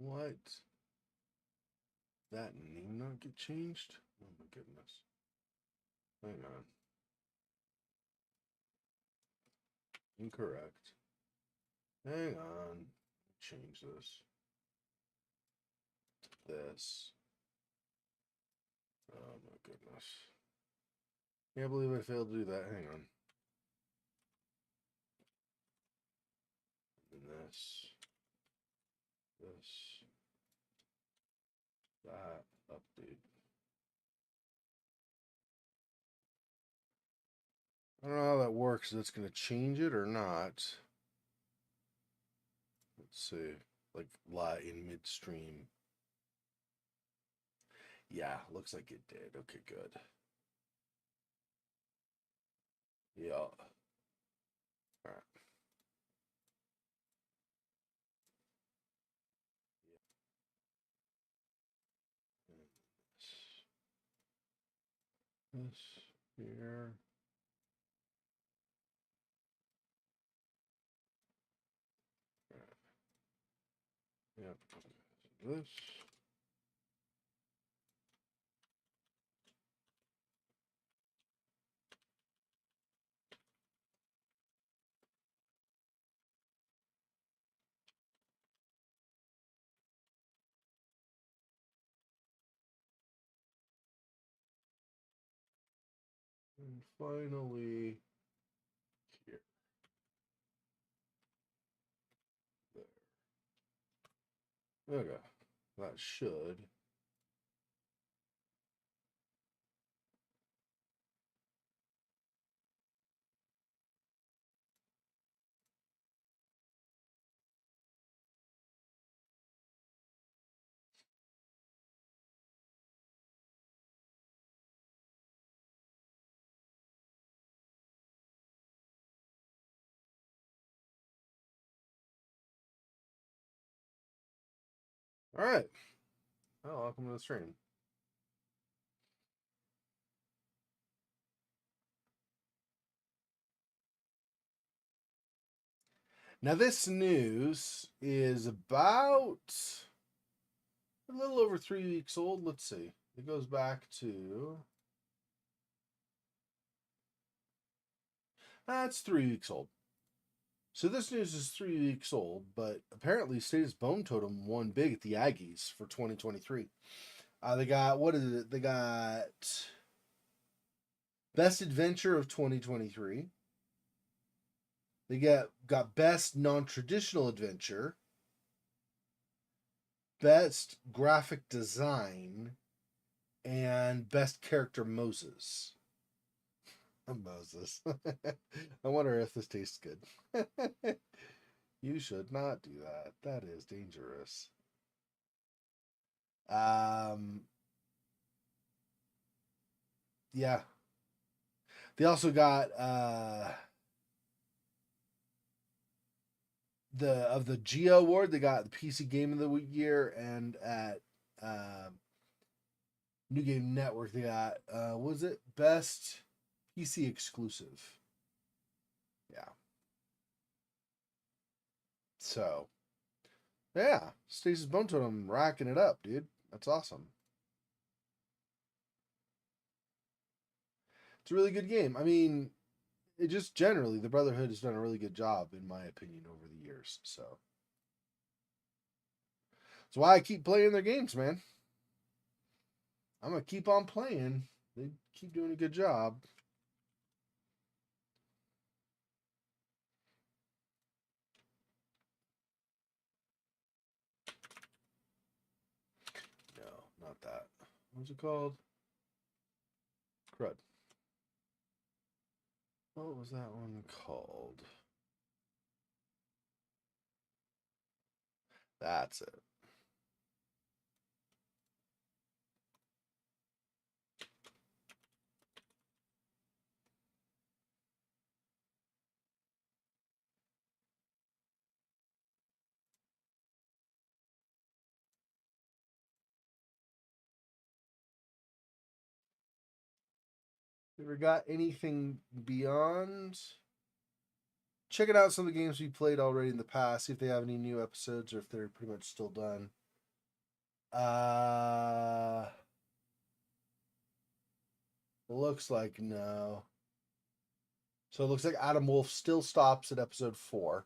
What? That name not get changed? Oh my goodness. Hang on. Incorrect. Hang on. Change this. This. Oh my goodness. Can't believe I failed to do that. Hang on. And this. That. Update. I don't know how that works. If it's going to change it or not. Let's see. Like, in midstream. Yeah, looks like it did. Okay, good. Yeah. All right. This here. Yep. This. And finally, here. There. Okay. That should. All right. Well, welcome to the stream. Now, this news is about a little over 3 weeks old. Let's see. It goes back to. It's 3 weeks old. So this news is 3 weeks old, but apparently Stasis Bone Totem won big at the Aggies for 2023. They got, what is it? They got Best Adventure of 2023. They got Best Non-Traditional Adventure, Best Graphic Design, and Best Character Moses. Moses. I wonder if this tastes good. You should not do that. That is dangerous. Yeah. They also got the Geo Award. They got the PC Game of the Year, and at New Game Network they got was it Best PC Exclusive? Yeah. So yeah, Stasis Bone Totem racking it up, dude. That's awesome. It's a really good game. I mean, it just generally the Brotherhood has done a really good job, in my opinion, over the years. So that's why I keep playing their games, man. I'm gonna keep on playing. They keep doing a good job. No, not that. What's it called? Crud. What was that one called? That's it. Ever got anything beyond? Check it out. Some of the games we played already in the past. See if they have any new episodes or if they're pretty much still done. Looks like no. So it looks like Adam Wolf still stops at episode 4.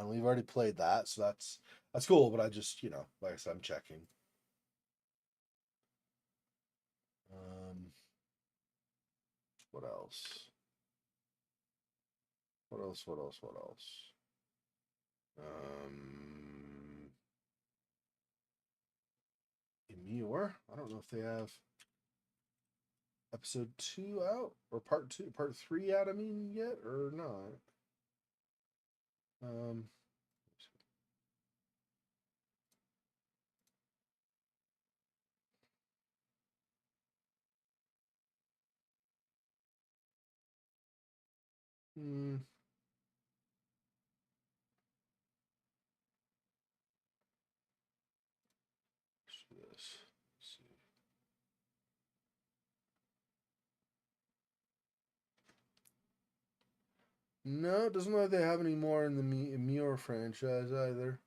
We've already played that, so that's cool. But I just, like I said, I'm checking. What else? What else? What else? What else? Emure. I don't know if they have episode 2 out or part 3 out. I mean, yet or not. Hmm. Let's see. No, it doesn't look like they have any more in the Emure franchise either.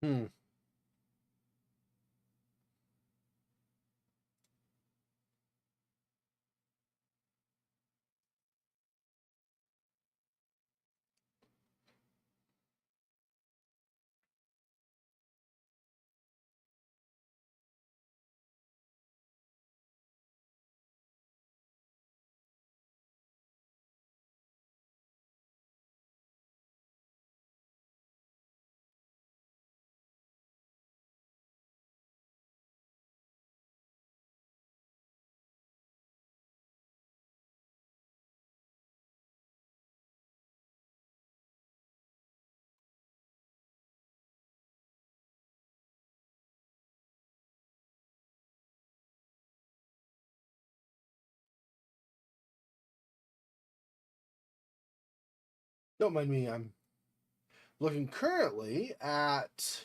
Hmm. Don't mind me. I'm looking currently at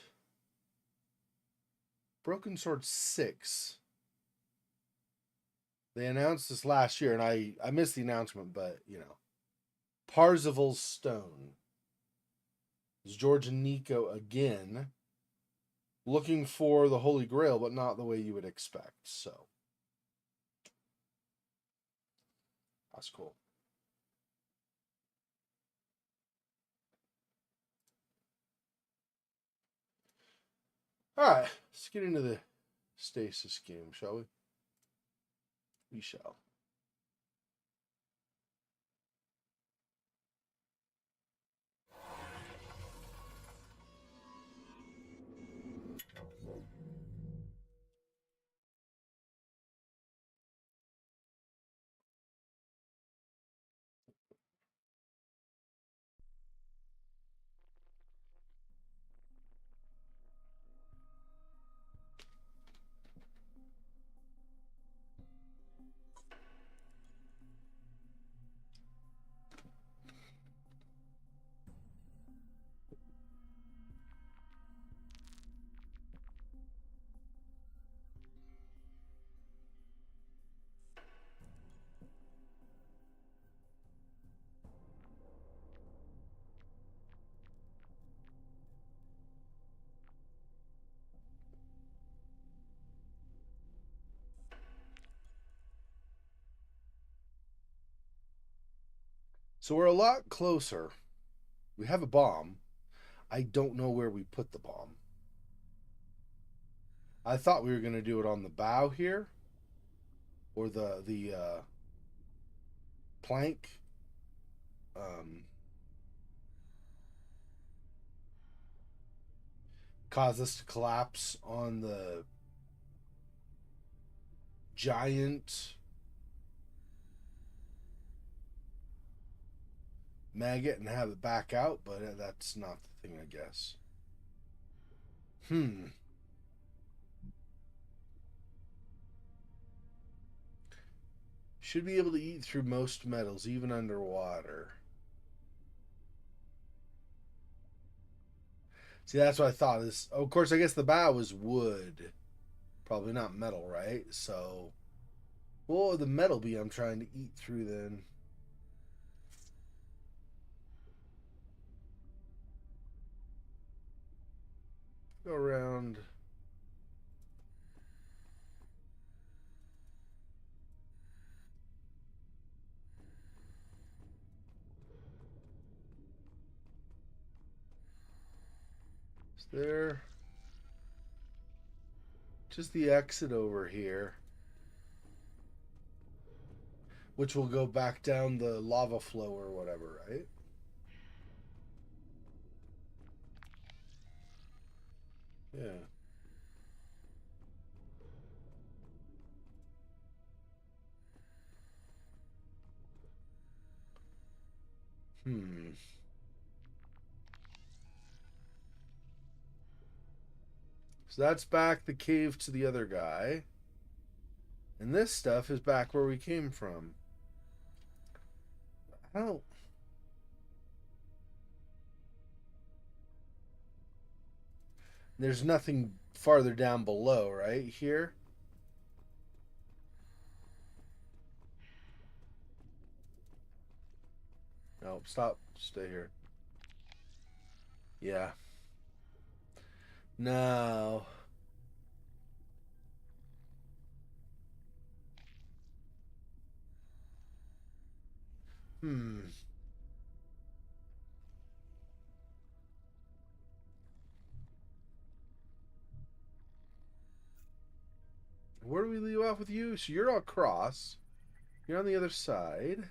Broken Sword 6. They announced this last year, and I missed the announcement, but Parzival's Stone. It's George and Nico again, looking for the Holy Grail, but not the way you would expect. So that's cool. All right, let's get into the Stasis game, shall we? We shall. So we're a lot closer. We have a bomb. I don't know where we put the bomb. I thought we were going to do it on the bow here, or the plank. Cause us to collapse on the giant maggot and have it back out, but that's not the thing, I guess. Should be able to eat through most metals, even underwater. See, that's what I thought. This, of course, I guess the bow is wood. Probably not metal, right? So, what would the metal be I'm trying to eat through then? Go around. Is there just the exit over here? Which will go back down the lava flow or whatever, right? Yeah. So that's back the cave to the other guy. And this stuff is back where we came from. I don't. There's nothing farther down below, right? Here? No, stop. Stay here. Yeah. No. Hmm. Where do we leave off with you? So you're across. You're on the other side.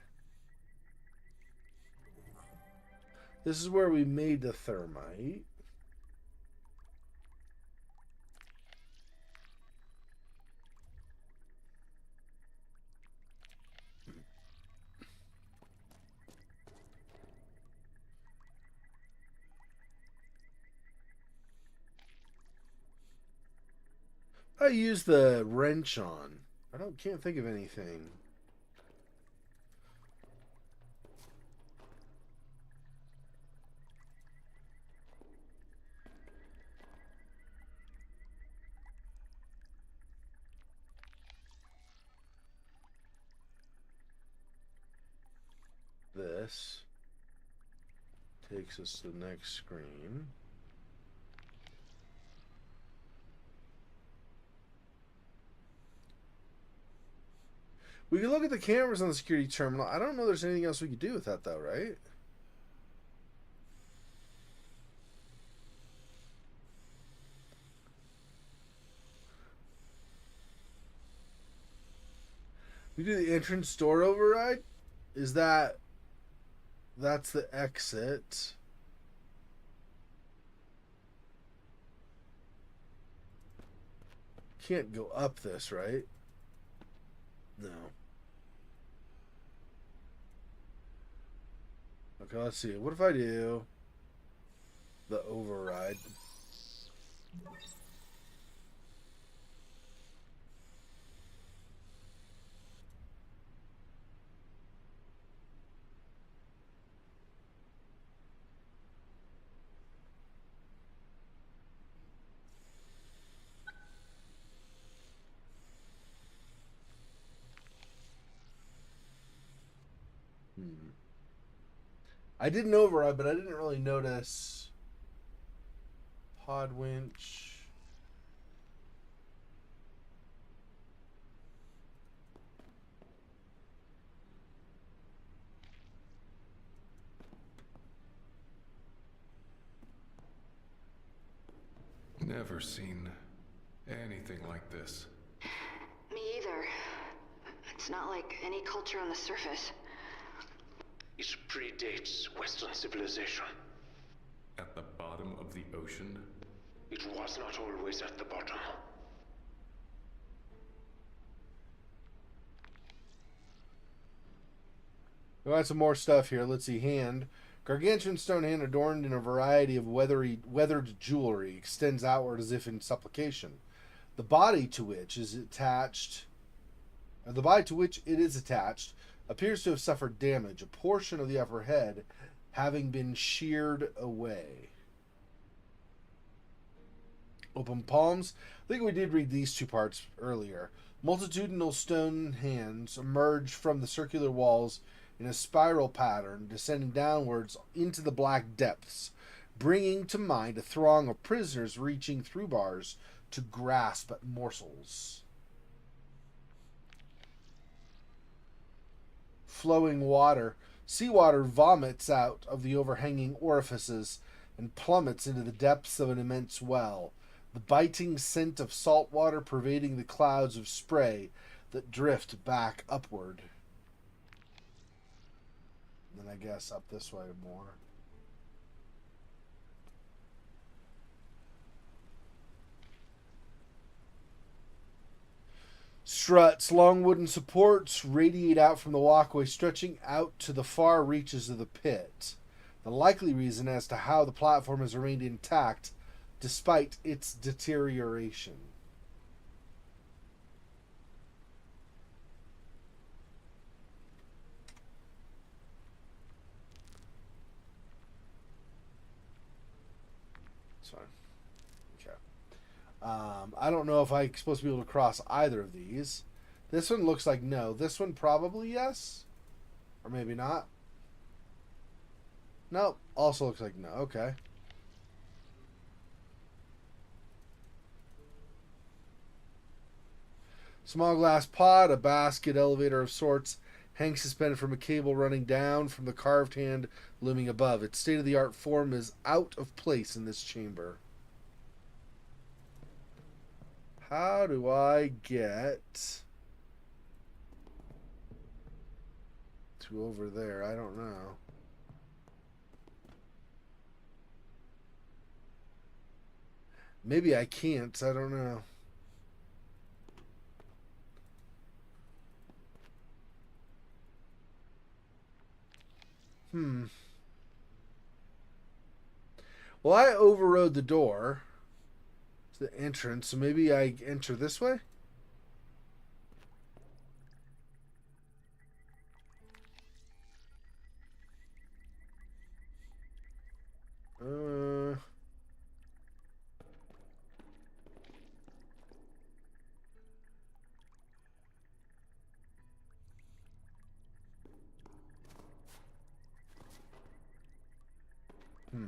This is where we made the thermite. I use the wrench on. Can't think of anything. This takes us to the next screen. We can look at the cameras on the security terminal. I don't know there's anything else we could do with that, though, right? We do the entrance door override? Is that... That's the exit. Can't go up this, right? No. Okay, let's see. What if I do the override? I did an override, but I didn't really notice pod winch. Never seen anything like this. Me either. It's not like any culture on the surface. It predates Western civilization. At the bottom of the ocean? It was not always at the bottom. We got some more stuff here. Let's see. Hand. Gargantuan stone hand adorned in a variety of weathered jewelry extends outward as if in supplication. The body to which is attached, or the body to which it is attached, appears to have suffered damage, a portion of the upper head having been sheared away. Open palms. I think we did read these two parts earlier. Multitudinal stone hands emerge from the circular walls in a spiral pattern, descending downwards into the black depths, bringing to mind a throng of prisoners reaching through bars to grasp at morsels. Flowing water. Seawater vomits out of the overhanging orifices and plummets into the depths of an immense well, the biting scent of salt water pervading the clouds of spray that drift back upward. And then I guess up this way more. Struts, long wooden supports radiate out from the walkway, stretching out to the far reaches of the pit. The likely reason as to how the platform has remained intact despite its deterioration. It's fine. Okay. I don't know if I'm supposed to be able to cross either of these. This one looks like no. This one probably yes. Or maybe not. Nope. Also looks like no. Okay. Small glass pod, a basket elevator of sorts, hangs suspended from a cable running down from the carved hand looming above. Its state-of-the-art form is out of place in this chamber. How do I get to over there? I don't know. Maybe I can't. I don't know. Well, I overrode the door to the entrance, so maybe I enter this way? Uh... Hmm.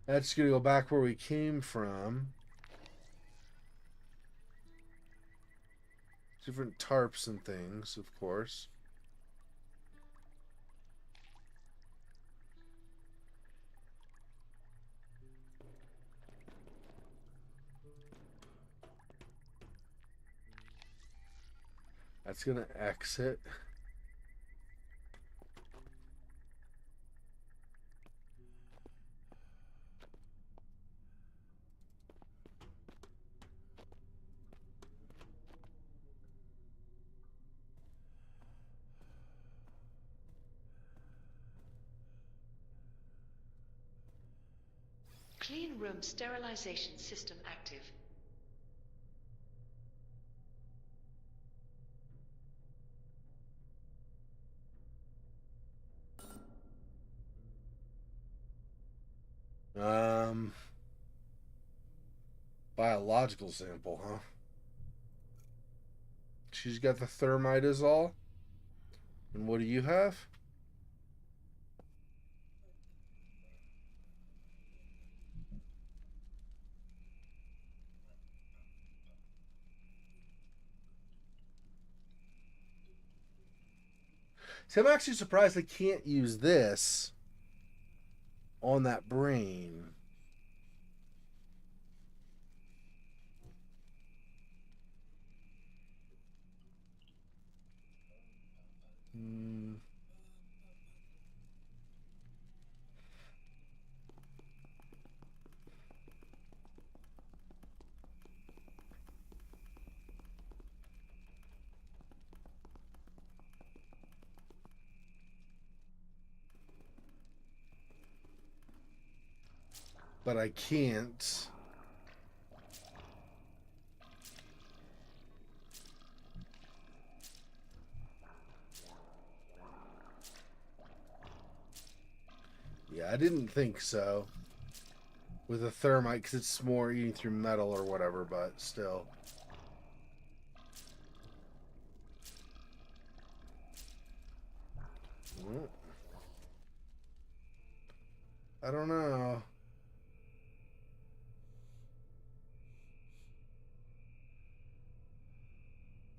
That's going to go back where we came from. Different tarps and things, of course. That's going to exit. Clean room sterilization system active. Biological sample, huh? She's got the thermitazole. And what do you have? See, I'm actually surprised I can't use this on that brain. but I can't. Yeah, I didn't think so. With a thermite, because it's more eating through metal or whatever, but still. I don't know.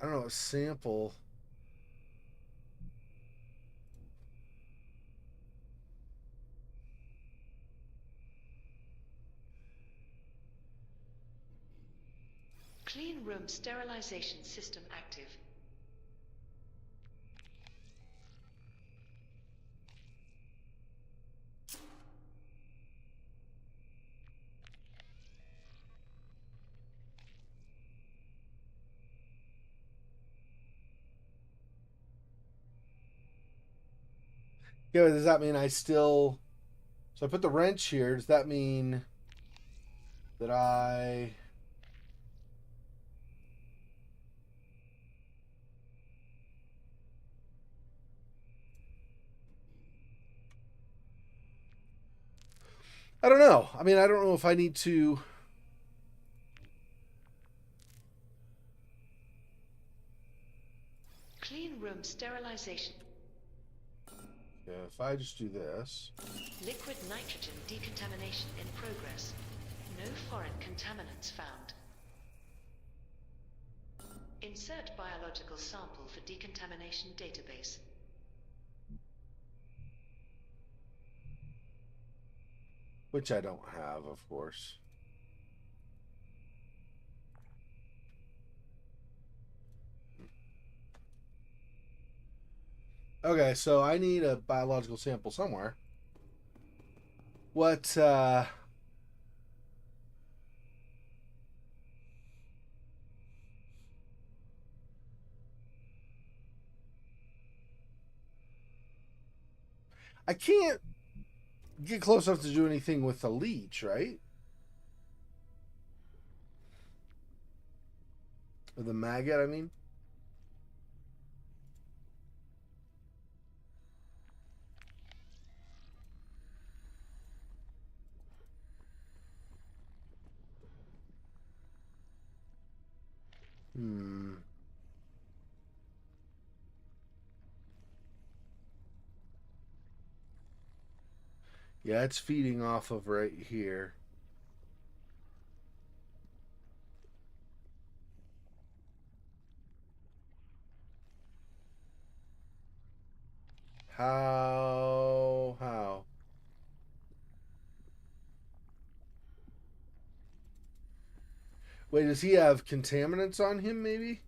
I don't know, a sample. Clean room sterilization system active. Yeah, but does that mean I still... So I put the wrench here. Does that mean that I... I don't know. I mean, I don't know if I need to... Clean room sterilization. Yeah, if I just do this... Liquid nitrogen decontamination in progress. No foreign contaminants found. Insert biological sample for decontamination database. Which I don't have, of course. Okay, so I need a biological sample somewhere. What, I can't get close enough to do anything with the leech, right? Or the maggot, I mean. Hmm. Yeah, it's feeding off of right here. How? Wait, does he have contaminants on him, maybe?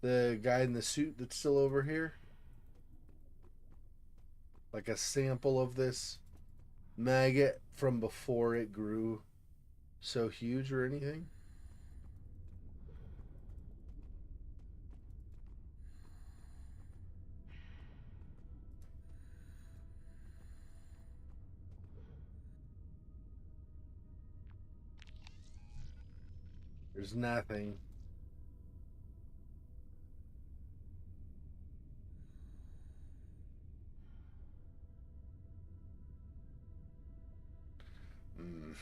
The guy in the suit that's still over here? Like a sample of this maggot from before it grew so huge or anything? There's nothing. Mm.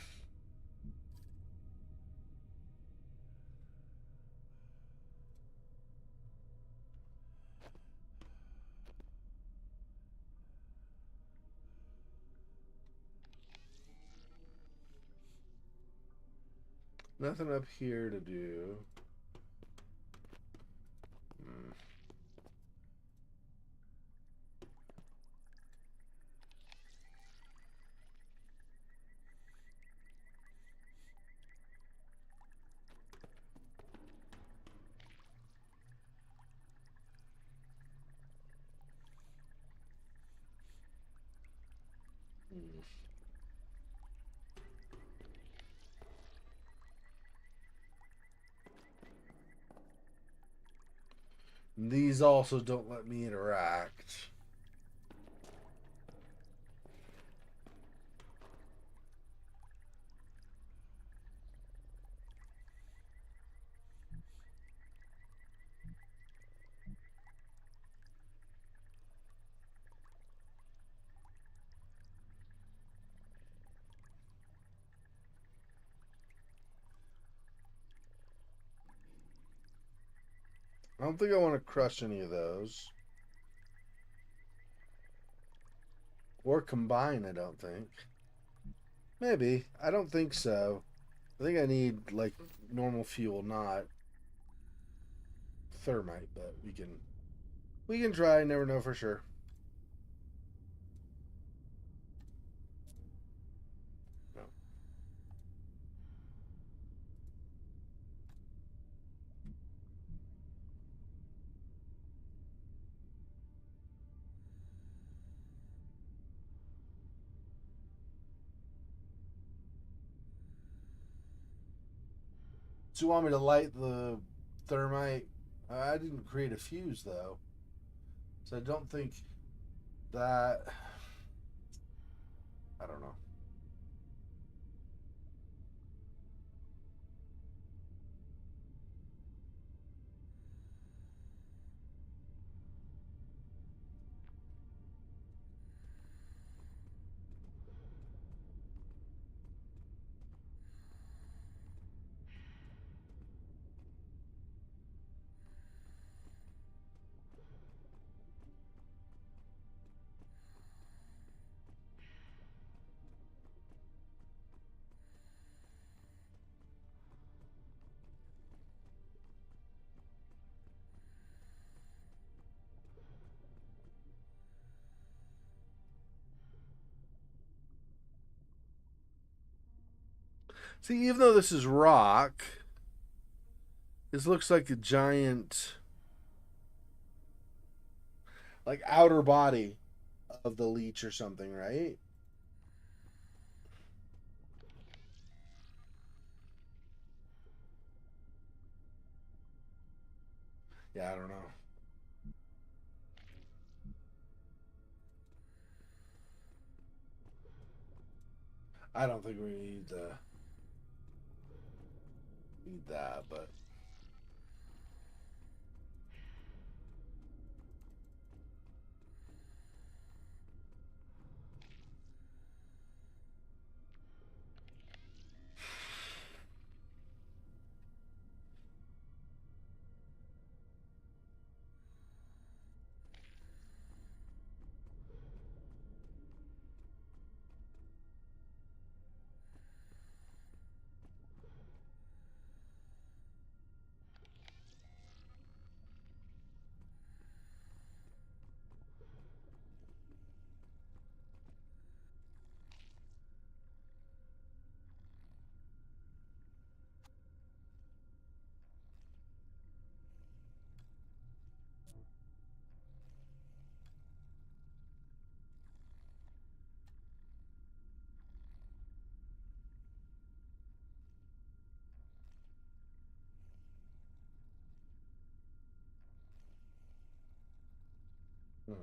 Nothing up here to do. Mm. Mm. These also don't let me interact. I don't think I want to crush any of those. Or combine, I don't think. Maybe. I don't think so. I think I need, like, normal fuel, not thermite, but we can try, never know for sure. No. So you want me to light the thermite? I didn't create a fuse though. So I don't think that, I don't know. See, even though this is rock, this looks like a giant, like, outer body of the leech or something, right? Yeah, I don't know. I don't think we need that, but hmm.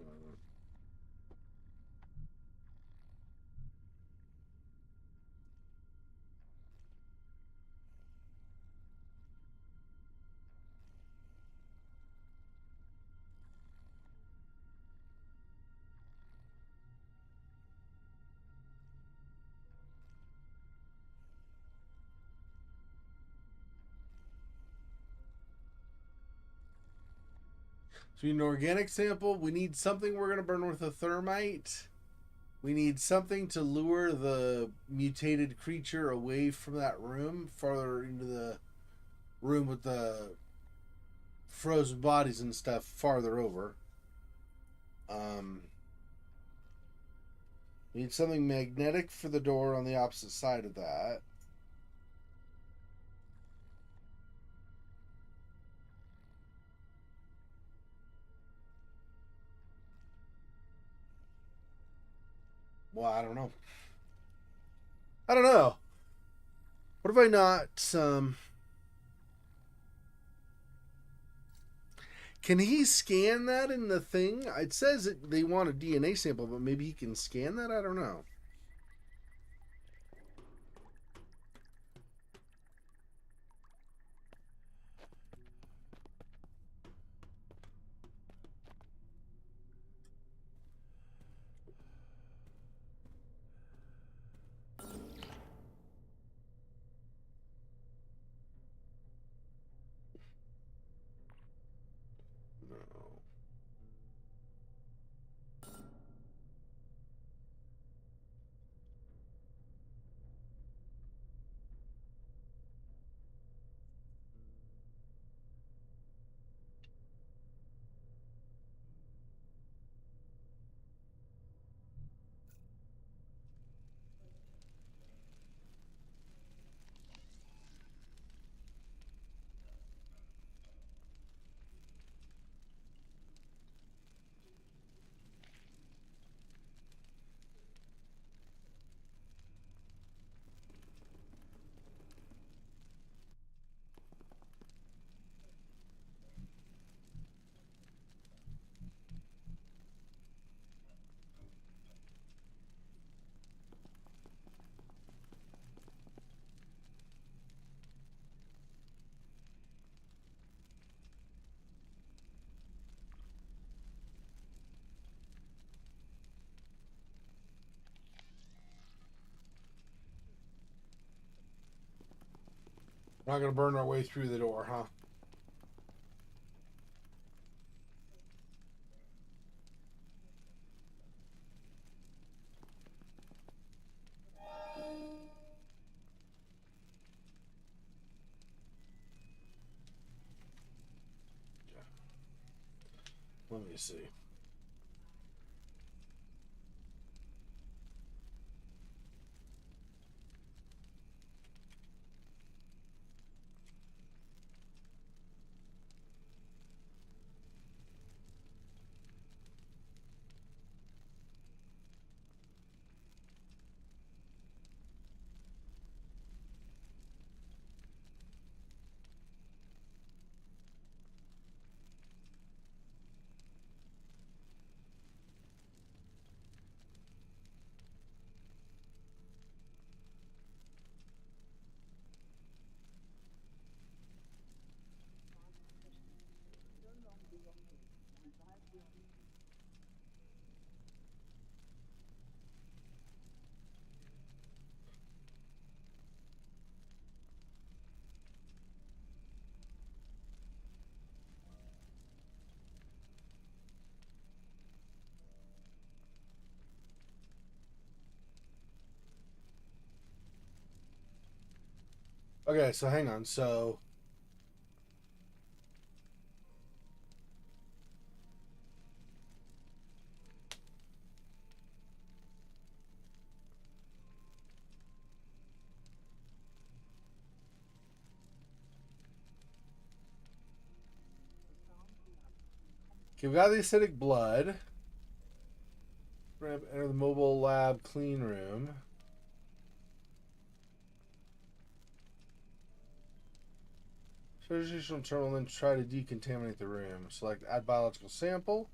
So we need an organic sample. We need something we're going to burn with a thermite. We need something to lure the mutated creature away from that room, farther into the room with the frozen bodies and stuff, farther over. We need something magnetic for the door on the opposite side of that. Well, I don't know. I don't know. What if I not can he scan that in the thing? It says that they want a DNA sample, but maybe he can scan that? I don't know. Not gonna burn our way through the door, huh? Let me see. Okay, so hang on. So okay, we got the acidic blood. We're gonna enter the mobile lab clean room. Surgical terminal, then try to decontaminate the room. Select add biological sample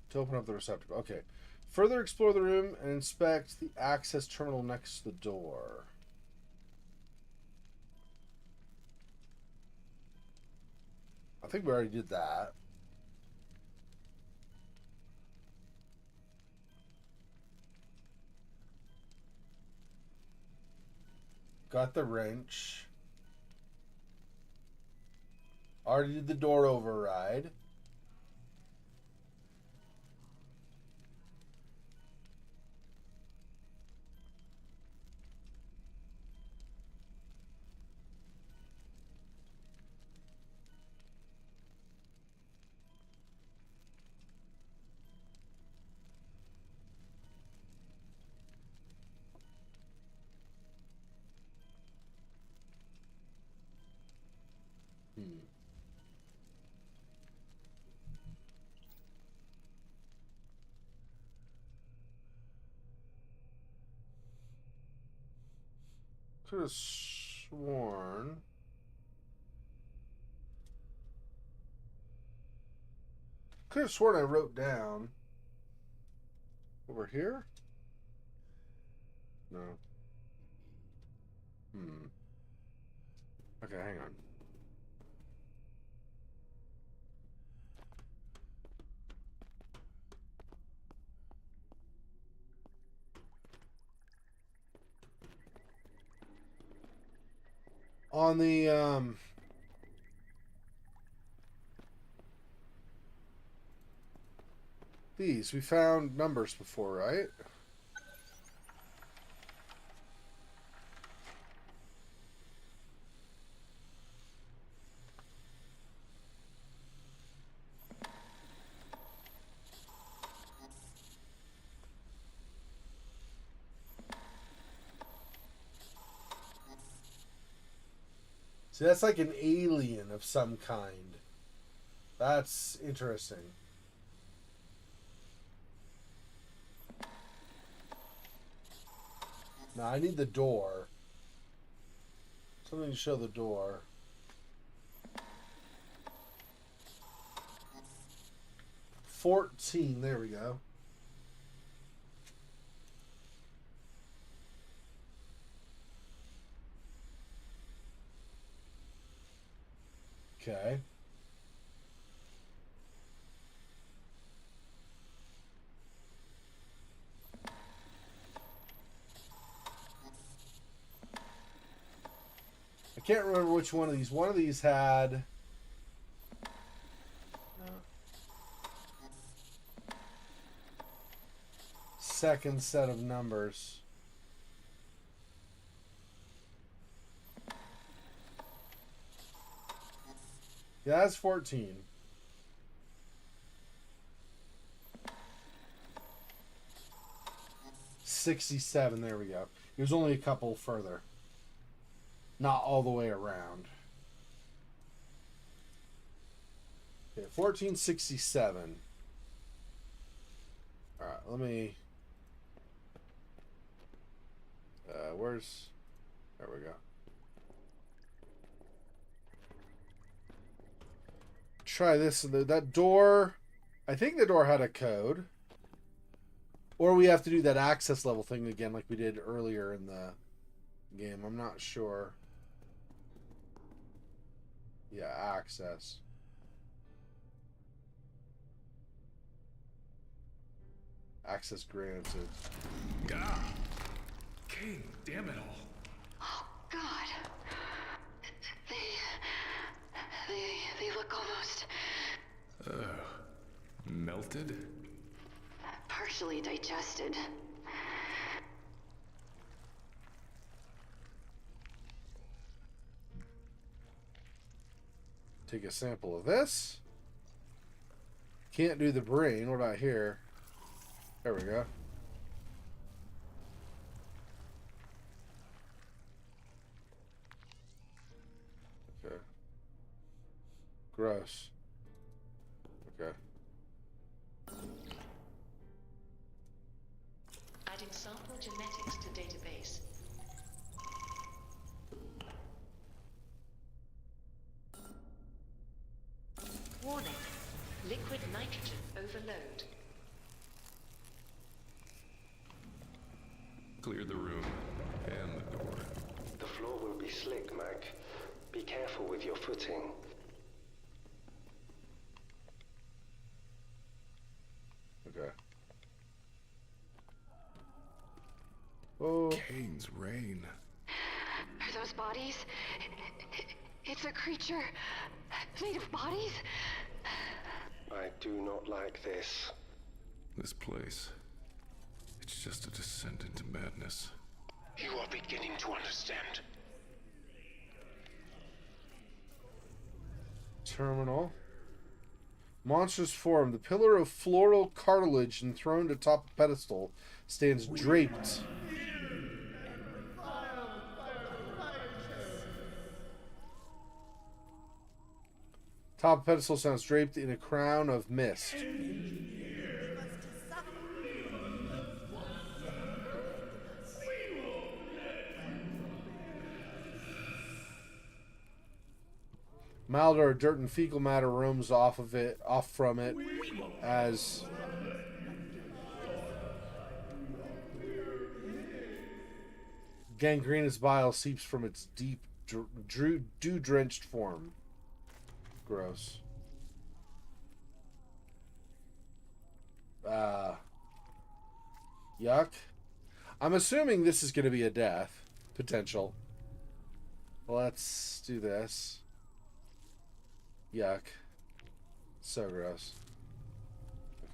to open up the receptacle. Okay. Further explore the room and inspect the access terminal next to the door. I think we already did that. Got the wrench. Already did the door override. Could have sworn. Could have sworn I wrote down. Over here? No. Okay, hang on. On the these, we found numbers before, right? See, that's like an alien of some kind. That's interesting. Now, I need the door. Something to show the door. $14. There we go. Okay. Can't remember which one of these. One of these had... second set of numbers. Yeah, that's 14. $67, there we go. It was only a couple further. Not all the way around. Okay, 1467. Alright, let me... where's... There we go. Try this. That door... I think the door had a code. Or we have to do that access level thing again like we did earlier in the game. I'm not sure. Yeah, access. Access granted. Ah! King, damn it all. Oh, God. They look almost... Melted? partially digested. Take a sample of this. Can't do the brain. What about here? There we go. Okay. Gross. Okay. Adding sample genetics to database. Warning. Liquid nitrogen overload. Clear the room and the door. The floor will be slick, Mac. Be careful with your footing. Okay. Oh. Kane's rain. Are those bodies? It's a creature made of bodies? I do not like this. This place. It's just a descent into madness. You are beginning to understand. Terminal. Monstrous form. The pillar of floral cartilage enthroned atop a pedestal stands draped. Top pedestal stands draped in a crown of mist. Milder dirt and fecal matter roams off from it, as gangrenous bile seeps from its deep, dew-drenched form. Gross. Yuck. I'm assuming this is going to be a death potential. Let's do this. Yuck. So gross.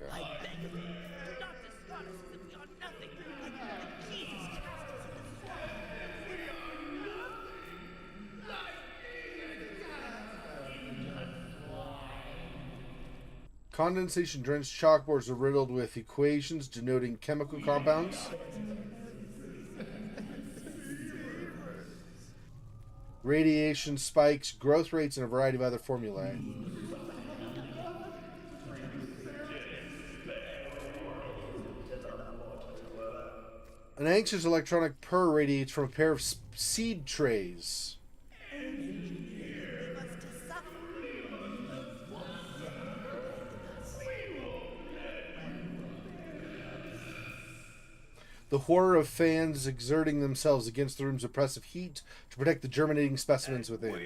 Okay. I beg of you, do not discard us as if we are nothing. Jesus cast us into the swamp. Condensation-drenched chalkboards are riddled with equations denoting chemical compounds. Radiation spikes, growth rates, and a variety of other formulae. An anxious electronic purr radiates from a pair of seed trays. The horror of fans exerting themselves against the room's oppressive heat to protect the germinating specimens within.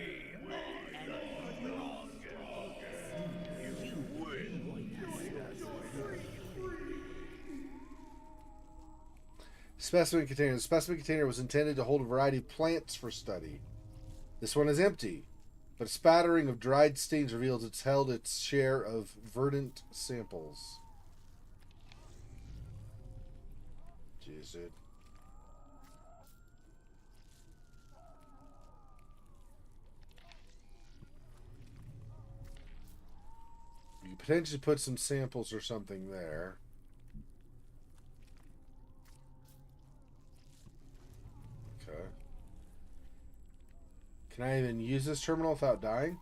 Specimen container. The specimen container was intended to hold a variety of plants for study. This one is empty, but a spattering of dried stains reveals it's held its share of verdant samples. Jeez, dude. You potentially put some samples or something there. Okay. Can I even use this terminal without dying?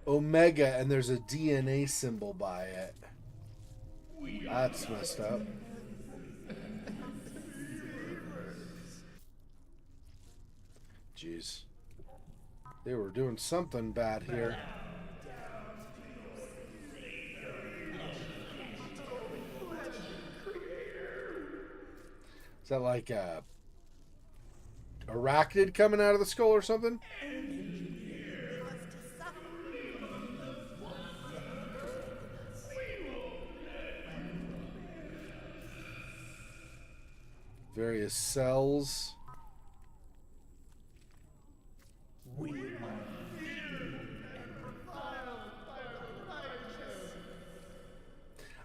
Omega, and there's a DNA symbol by it. That's messed up. Jeez. They were doing something bad here. Is that like a arachnid coming out of the skull or something? Various cells.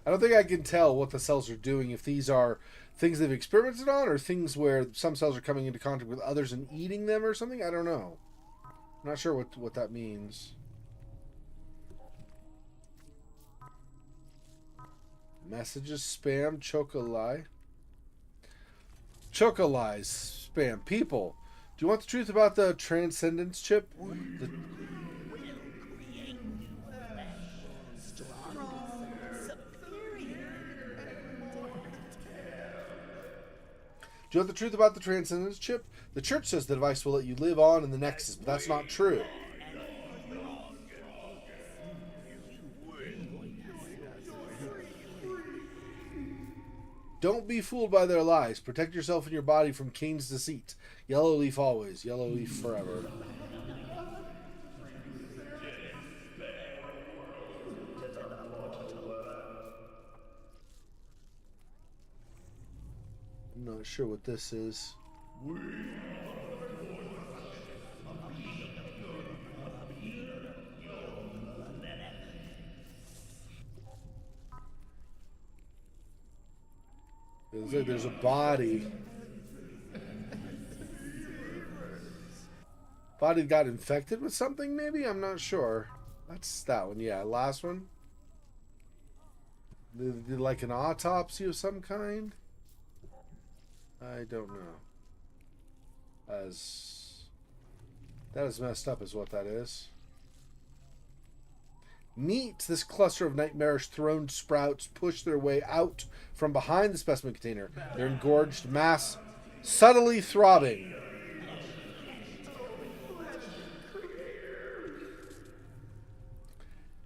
I don't think I can tell what the cells are doing, if these are things they've experimented on or things where some cells are coming into contact with others and eating them or something. I don't know. I'm not sure what that means. Messages, spam, chocolai. Chocolais, spam. People, do you want the truth about the transcendence chip? Do you want the truth about the transcendence chip? The church says the device will let you live on in the Nexus, but that's not true. Don't be fooled by their lies. Protect yourself and your body from Cain's deceit. Yellow leaf always. Yellow leaf forever. I'm not sure what this is. It looks like there's a body. Body got infected with something, maybe? I'm not sure. That's that one, yeah. Last one. They did like an autopsy of some kind? I don't know. That is messed up is what that is. Neat. This cluster of nightmarish throned sprouts push their way out from behind the specimen container. Their engorged mass subtly throbbing.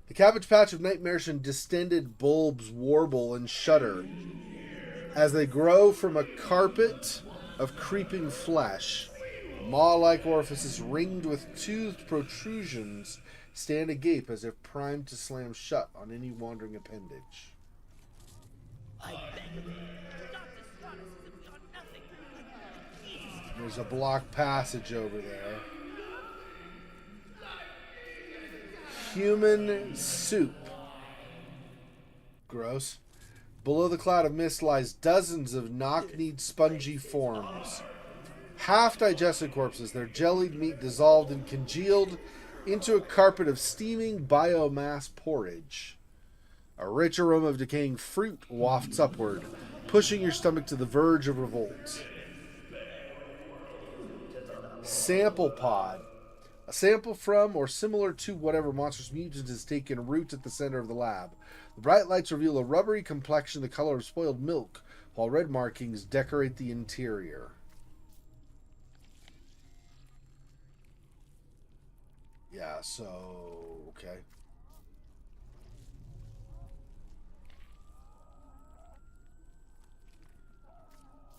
The cabbage patch of nightmarish and distended bulbs warble and shudder as they grow from a carpet of creeping flesh. Maw-like orifices ringed with toothed protrusions stand agape as if primed to slam shut on any wandering appendage. There's a blocked passage over there. Human soup. Gross. Below the cloud of mist lies dozens of knock-kneed spongy forms. Half-digested corpses, their jellied meat dissolved and congealed into a carpet of steaming biomass porridge. A rich aroma of decaying fruit wafts upward, pushing your stomach to the verge of revolt. Sample pod. A sample from or similar to whatever monstrous mutant has taken root at the center of the lab. The bright lights reveal a rubbery complexion the color of spoiled milk, while red markings decorate the interior. Yeah, so... okay.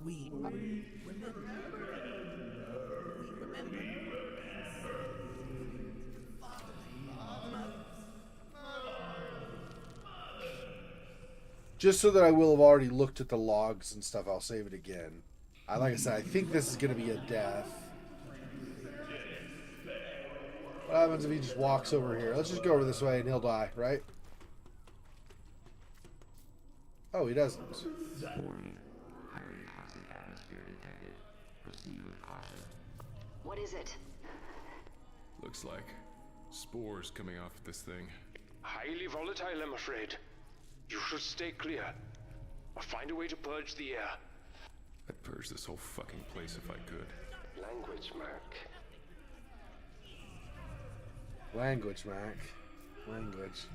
We remember. Just so that I will have already looked at the logs and stuff, I'll save it again. Like I said, I think this is going to be a death. What happens if he just walks over here? Let's just go over this way and he'll die, right? Oh, he doesn't. What is it? Looks like spores coming off of this thing. Highly volatile, I'm afraid. You should stay clear. Or find a way to purge the air. I'd purge this whole fucking place if I could. Language, Mac. Language, Mac. Language.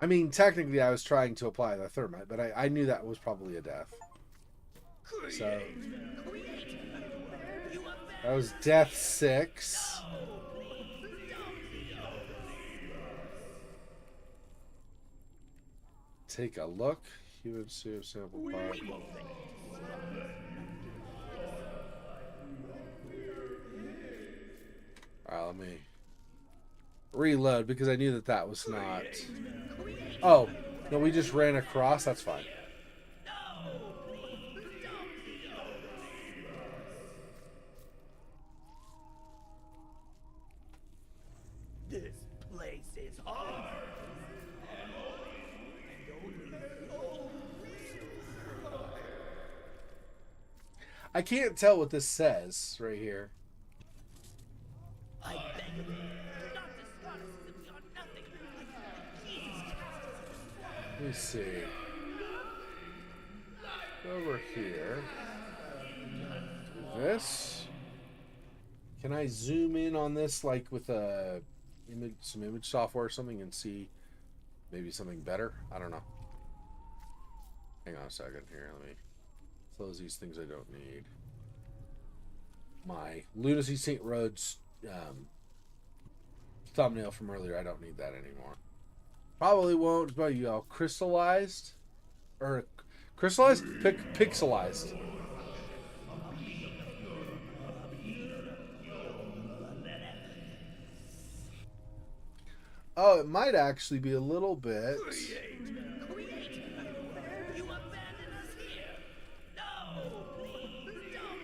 I mean, technically I was trying to apply the thermite, but I knew that was probably a death. So that was death 6. Take a look. Human serum sample part. Alright, let me reload because I knew that that was not. Oh, no, we just ran across. That's fine. This place is hard. I can't tell what this says right here. I beg of you, do not discard us as if we are nothing. Please cast us into Let me see. Over here. Do this. Can I zoom in on this like with a some image software or something and see maybe something better? I don't know. Hang on a second here. Let me close these things I don't need. My Lunacy St. Rhodes thumbnail from earlier, I don't need that anymore. Probably won't. It's about you all crystallized or crystallized, pixelized. Oh, it might actually be a little bit. you abandon us here. No, please don't.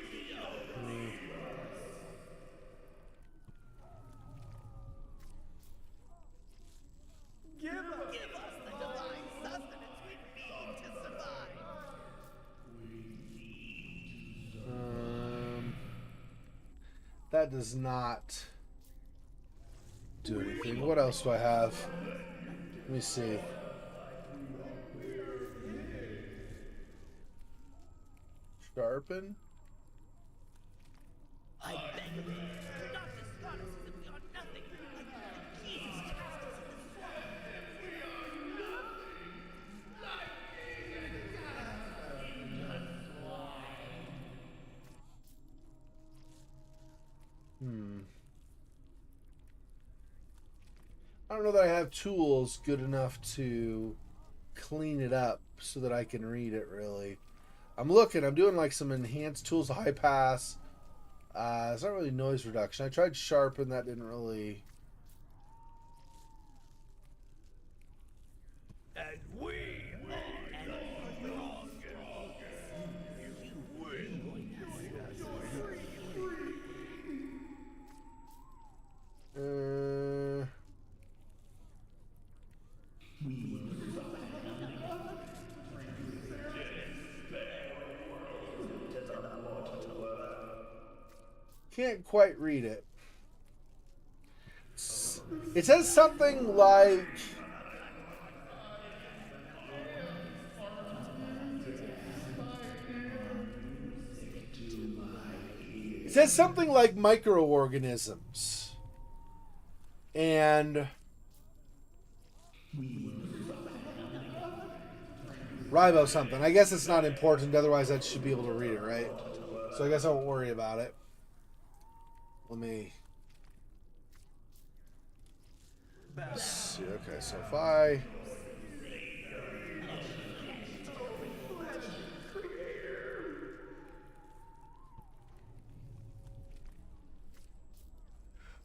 Give us the divine sustenance we need to survive. That does not do anything. What else do I have? Let me see. Sharpen? I beg of you, do not discard us as if we are nothing. Please cast us into I don't know that I have tools good enough to clean it up so that I can read it, really. I'm doing like some enhanced tools, high pass. It's not really noise reduction. I tried sharpen, that didn't really. And we are strong. You will Can't quite read it. It says something like. It says something like microorganisms. And Ribo something. I guess it's not important, otherwise I should be able to read it, right? So I guess I won't worry about it. Let me see. Okay, so if I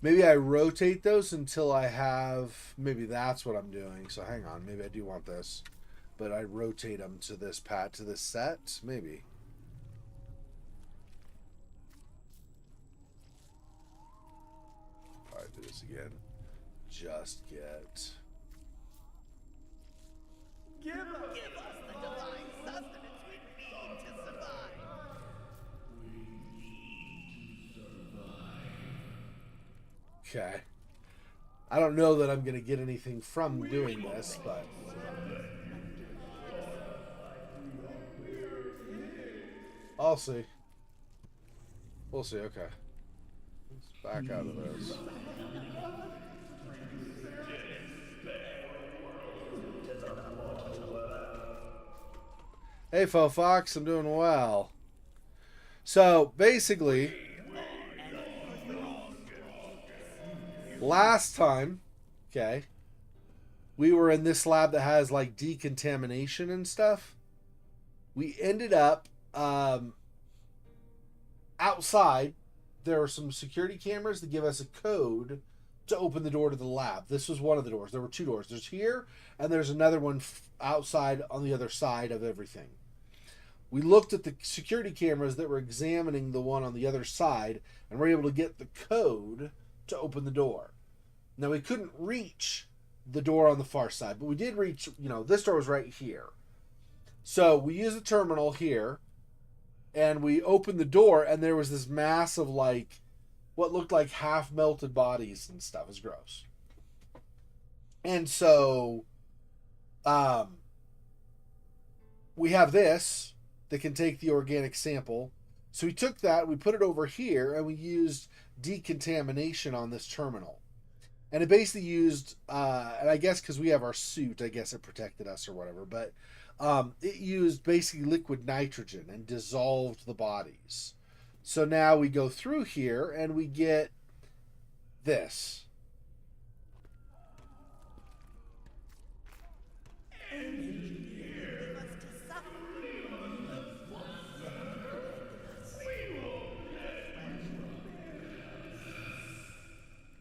maybe I rotate those until I have, maybe that's what I'm doing. So hang on, maybe I do want this, but I rotate them to this to this set, maybe. Probably do this again. Just get. Give us the divine sustenance we need to survive. Okay. I don't know that I'm going to get anything from doing this, but I'll see. We'll see. Okay. Let's back out of this. Hey, Faux Fox, I'm doing well. So, basically, last time, okay, we were in this lab that has, like, decontamination and stuff. We ended up, outside, there were some security cameras that give us a code to open the door to the lab. This was one of the doors. There were two doors. There's here, and there's another one outside on the other side of everything. We looked at the security cameras that were examining the one on the other side, and were able to get the code to open the door. Now, we couldn't reach the door on the far side, but we did reach, this door was right here. So we used the terminal here, and we opened the door, and there was this mass of, like, what looked like half-melted bodies and stuff. It was gross. And so, we have this that can take the organic sample. So we took that, we put it over here, and we used decontamination on this terminal. And it basically used, and I guess because we have our suit, I guess it protected us or whatever, but it used basically liquid nitrogen and dissolved the bodies. So now we go through here and we get this.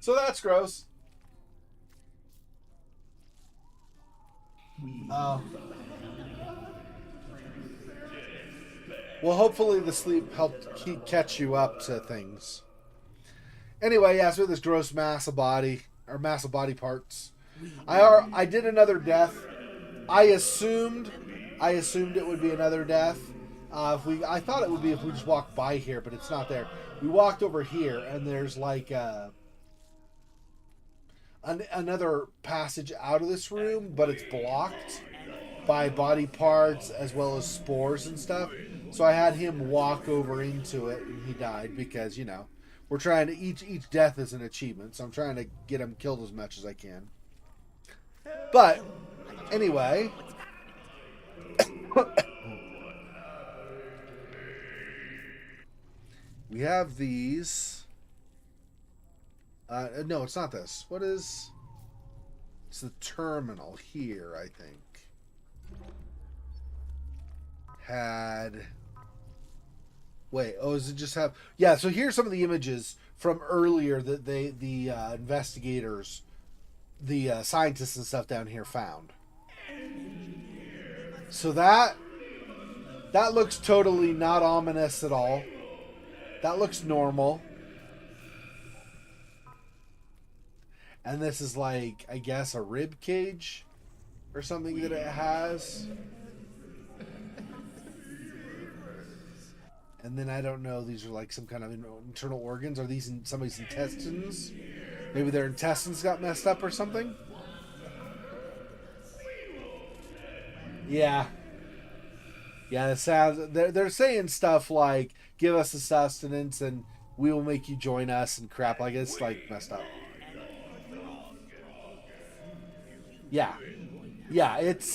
So that's gross. Well, hopefully the sleep helped catch you up to things. Anyway, yeah, so this gross mass of body, or mass of body parts. I did another death. I assumed it would be another death. I thought it would be if we just walked by here, but it's not there. We walked over here, and there's like another passage out of this room, but it's blocked by body parts as well as spores and stuff. So I had him walk over into it, and he died because, we're trying to, each death is an achievement, so I'm trying to get him killed as much as I can. But, anyway. We have these. No, it's not this. What is... It's the terminal here, I think. Wait, does it just have... Yeah, so here's some of the images from earlier that the investigators, the scientists and stuff down here found. So that looks totally not ominous at all. That looks normal. And this is like, I guess, a rib cage or something that it has. And then I don't know, these are like some kind of internal organs. Are these in somebody's intestines? Maybe their intestines got messed up or something? Yeah. Yeah, it sounds... They're saying stuff like, give us the sustenance and we will make you join us and crap. Like, it's like messed up. Yeah. Yeah, it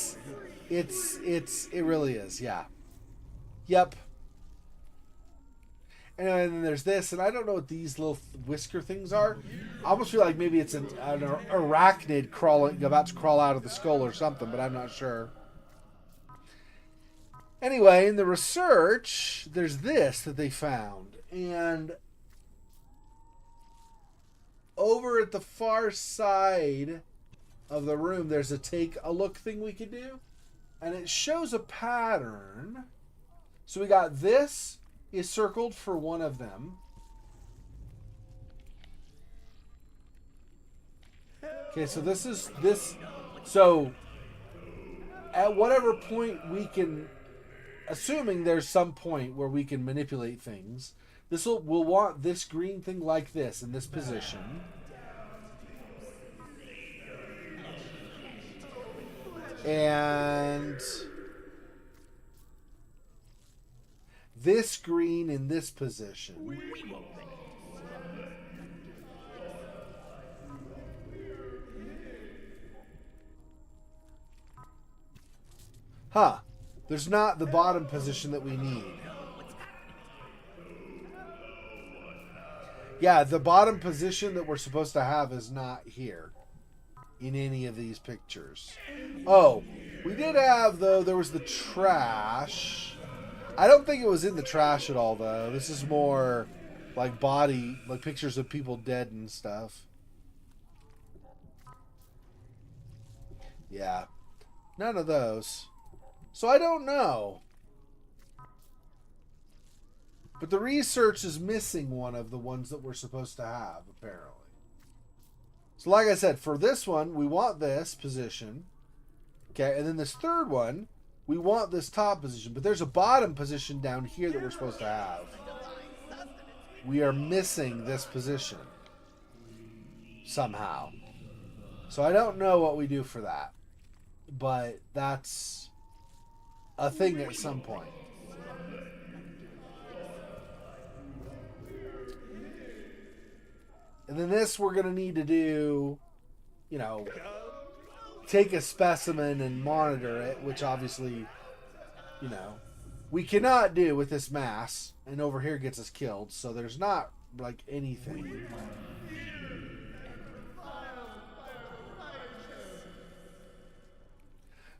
really is. Yeah. Yep. And then there's this, and I don't know what these little whisker things are. I almost feel like maybe it's an arachnid crawling, about to crawl out of the skull or something, but I'm not sure. Anyway, in the research, there's this that they found. And over at the far side of the room, there's a take a look thing we could do. And it shows a pattern. So we got this is circled for one of them. Okay, so this is this. So at whatever point we can, assuming there's some point where we can manipulate things, we'll want this green thing like this in this position. And this green in this position. Huh. There's not the bottom position that we need. Yeah, the bottom position that we're supposed to have is not here in any of these pictures. Oh, we did have, though, there was the trash. I don't think it was in the trash at all, though. This is more like like pictures of people dead and stuff. Yeah. None of those. So I don't know. But the research is missing one of the ones that we're supposed to have, apparently. So like I said, for this one, we want this position. Okay, and then this third one, we want this top position. But there's a bottom position down here that we're supposed to have. We are missing this position. Somehow. So I don't know what we do for that. But that's a thing at some point. And then this we're going to need to do, take a specimen and monitor it, which obviously, we cannot do with this mass. And over here gets us killed. So there's not, like, anything.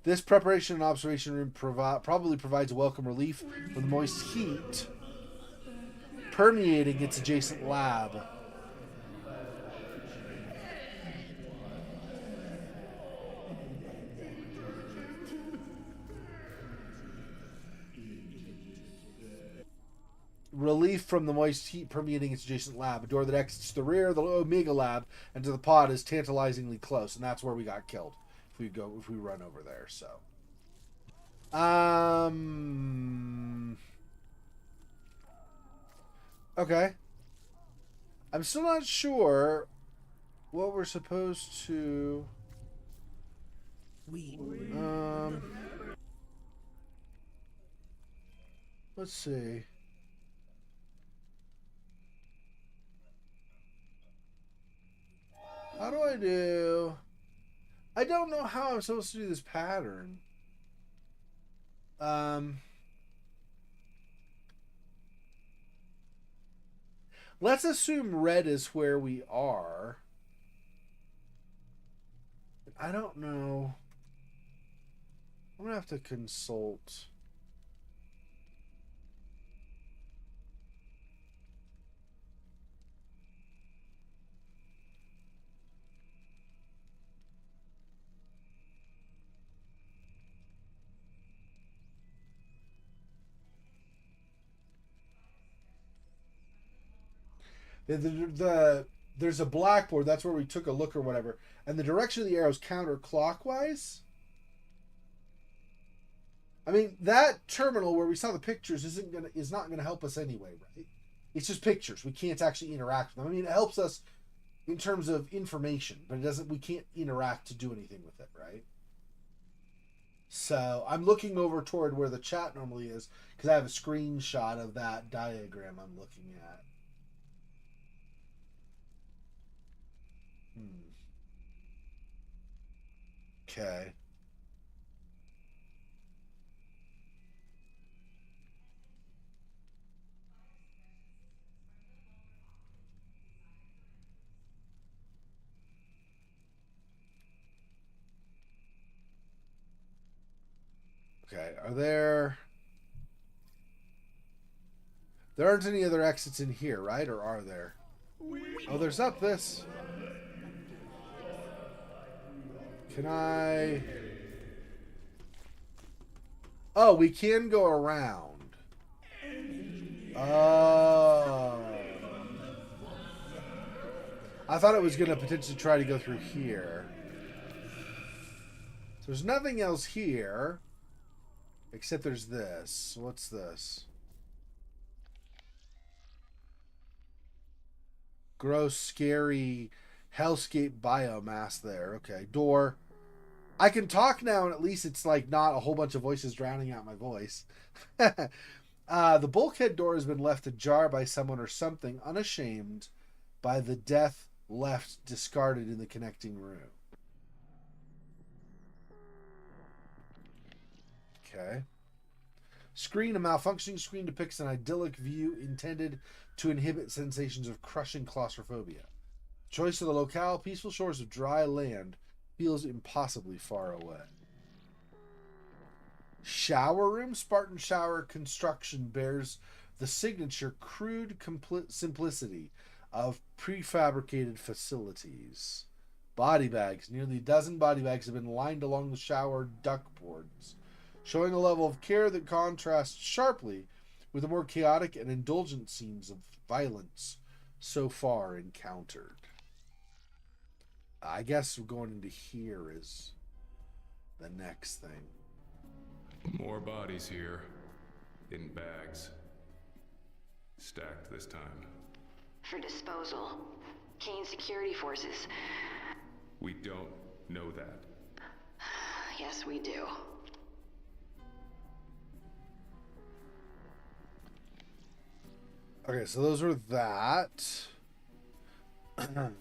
This preparation and observation room probably provides a welcome relief from the moist heat permeating its adjacent lab. Relief from the moist heat permeating its adjacent lab. A door that exits the rear of the Omega lab and to the pod is tantalizingly close, and that's where we got killed. If we run over there, so. Okay. I'm still not sure what we're supposed to. Let's see. How do I do? I don't know how I'm supposed to do this pattern. Let's assume red is where we are. I don't know. I'm going to have to consult. There's a blackboard. That's where we took a look or whatever. And the direction of the arrow is counterclockwise. I mean, that terminal where we saw the pictures is not gonna help us anyway, right? It's just pictures. We can't actually interact with them. I mean, it helps us in terms of information, but it doesn't. We can't interact to do anything with it, right? So I'm looking over toward where the chat normally is because I have a screenshot of that diagram I'm looking at. Okay. Okay, are there... There aren't any other exits in here, right? Or are there? Oh, there's up this. Can I... Oh, we can go around. Oh. I thought it was going to potentially try to go through here. So there's nothing else here. Except there's this. What's this? Gross, scary, hellscape biomass there. Okay, door. I can talk now, and at least it's like not a whole bunch of voices drowning out my voice. The bulkhead door has been left ajar by someone or something, unashamed by the death left discarded in the connecting room. Okay. Screen. A malfunctioning screen depicts an idyllic view intended to inhibit sensations of crushing claustrophobia. Choice of the locale, peaceful shores of dry land, feels impossibly far away. Shower room. Spartan shower construction bears the signature crude simplicity of prefabricated facilities. Body bags. Nearly a dozen body bags have been lined along the shower ductboards, showing a level of care that contrasts sharply with the more chaotic and indulgent scenes of violence so far encountered. I guess going into here is the next thing. More bodies here. In bags. Stacked this time. For disposal. Kane security forces. We don't know that. Yes, we do. Okay, so those are that.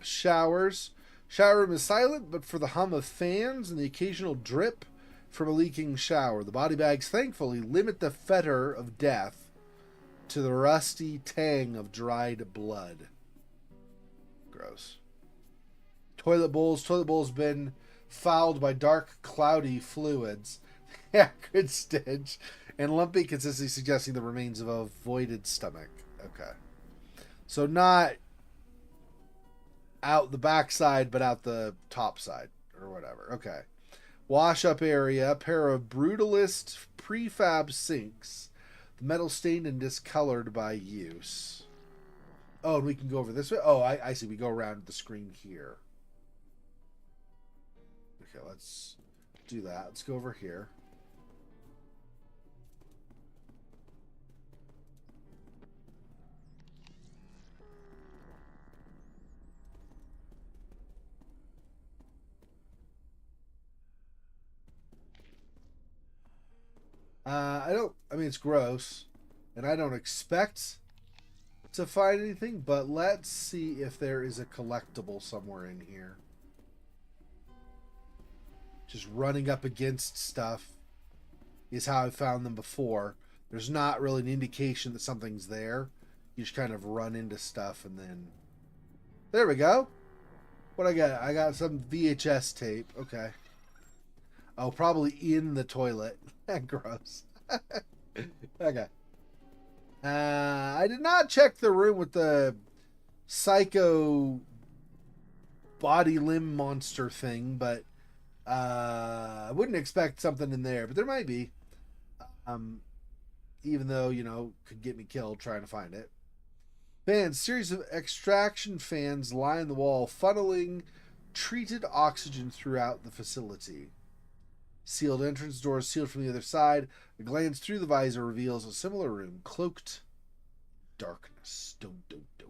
Showers. Shower room is silent, but for the hum of fans and the occasional drip from a leaking shower. The body bags, thankfully, limit the fetor of death to the rusty tang of dried blood. Gross. Toilet bowls. Toilet bowls been fouled by dark, cloudy fluids. Yeah, good stench. And lumpy consistency suggesting the remains of a voided stomach. Okay. So not out the backside, but out the top side or whatever. Okay. Wash up area. Pair of brutalist prefab sinks. The metal stained and discolored by use. Oh, and we can go over this way. Oh, I see. We go around the screen here. Okay, let's do that. Let's go over here. I mean, it's gross, and I don't expect to find anything, but let's see if there is a collectible somewhere in here. Just running up against stuff is how I found them before. There's not really an indication that something's there. You just kind of run into stuff, and then... There we go. What I got? I got some VHS tape. Okay. Oh, probably in the toilet. Gross. Okay. I did not check the room with the psycho body limb monster thing, but I wouldn't expect something in there, but there might be. Even though, you know, could get me killed trying to find it. Fans. Series of extraction fans line the wall, funneling treated oxygen throughout the facility. Sealed entrance doors sealed from the other side. A glance through the visor reveals a similar room, cloaked in darkness. Dun, dun, dun.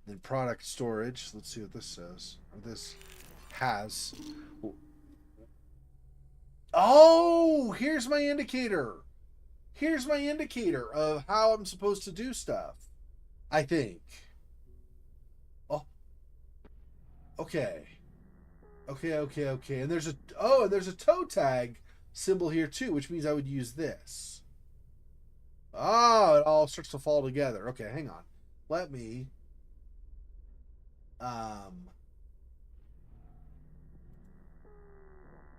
Then product storage. Let's see what this says. Or this has. Oh, here's my indicator. Here's my indicator of how I'm supposed to do stuff. I think. Oh. Okay. Okay. And there's a toe tag symbol here too, which means I would use this. Oh, it all starts to fall together. Okay, hang on. Let me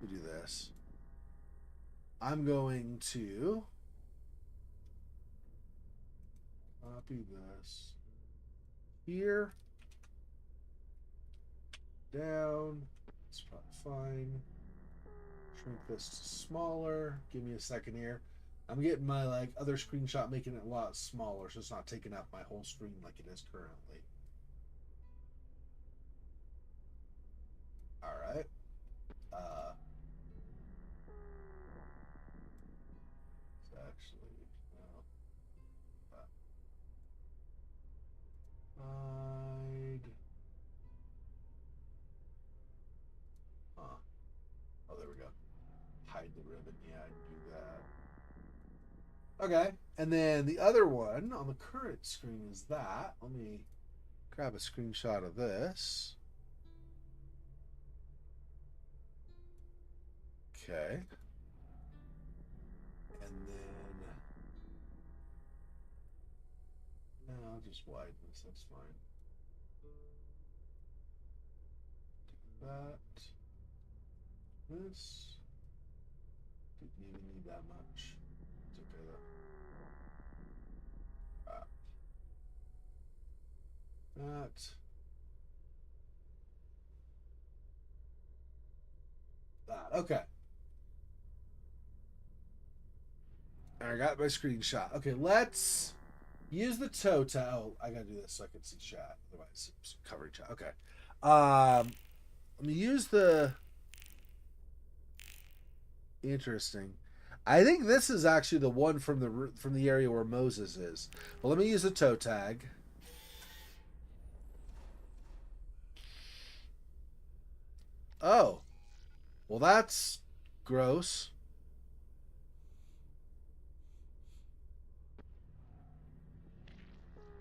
do this. I'm going to copy this here, down. It's probably fine. Shrink this to smaller. Give me a second here. I'm getting my other screenshot, making it a lot smaller, so it's not taking up my whole screen like it is currently. All right. Actually, no. Hide. Oh, there we go. Hide the ribbon. Yeah, I can do that. Okay. And then the other one on the current screen is that. Let me grab a screenshot of this. Okay. And then no, I'll just widen this. That's fine. Take that. This didn't even need that much. It's okay though. That. Okay. I got my screenshot. Okay, let's use the Totem. Oh, I gotta do this so I can see chat. Otherwise, it's covering chat. Okay. Let me use the. Interesting. I think this is actually the one from the area where Moses is. But let me use the toe tag. Oh. Well, that's gross.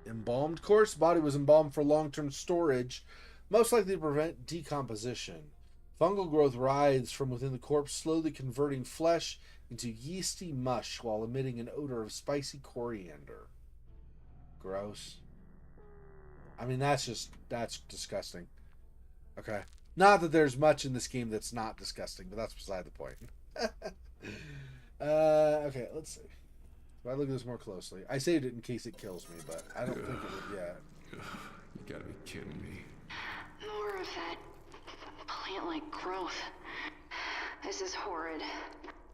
Embalmed corpse. Body was embalmed for long-term storage, most likely to prevent decomposition. Fungal growth writhes from within the corpse, slowly converting flesh into yeasty mush while emitting an odor of spicy coriander. Gross. I mean, that's disgusting. Okay. Not that there's much in this game that's not disgusting, but that's beside the point. Okay, let's see. If I look at this more closely. I saved it in case it kills me, but I don't think it would yet. You gotta be kidding me. More of that plant-like growth. This is horrid.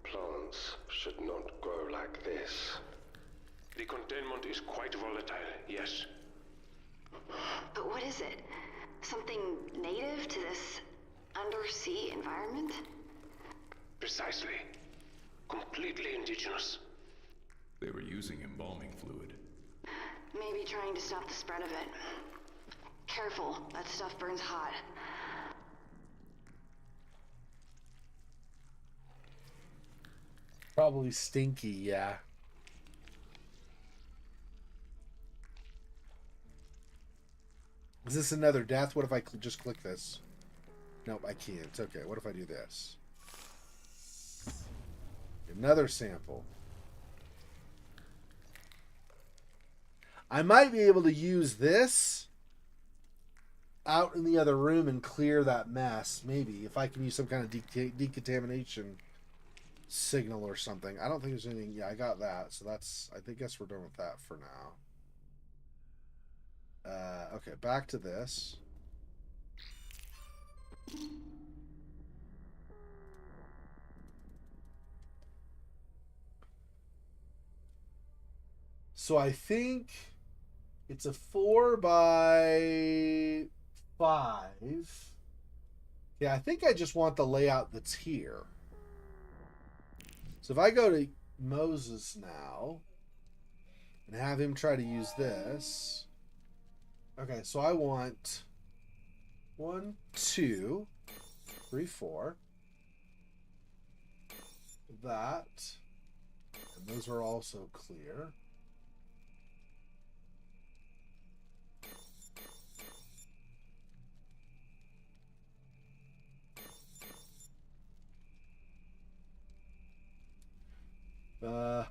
Plants should not grow like this. The containment is quite volatile, yes. But what is it? Something native to this undersea environment? Precisely. Completely indigenous. They were using embalming fluid. Maybe trying to stop the spread of it. Careful, that stuff burns hot. Probably stinky, yeah. Is this another death? What if I just click this? Nope, I can't. Okay, what if I do this? Another sample. I might be able to use this out in the other room and clear that mess. Maybe, if I can use some kind of decontamination signal or something. I don't think there's anything. Yeah, I got that. So that's, I guess we're done with that for now. Okay, back to this. So I think it's a 4x5. Yeah, I think I just want the layout that's here. So if I go to Moses now and have him try to use this. Okay, so I want 1, 2, 3, 4. That. And those are also clear. Huh.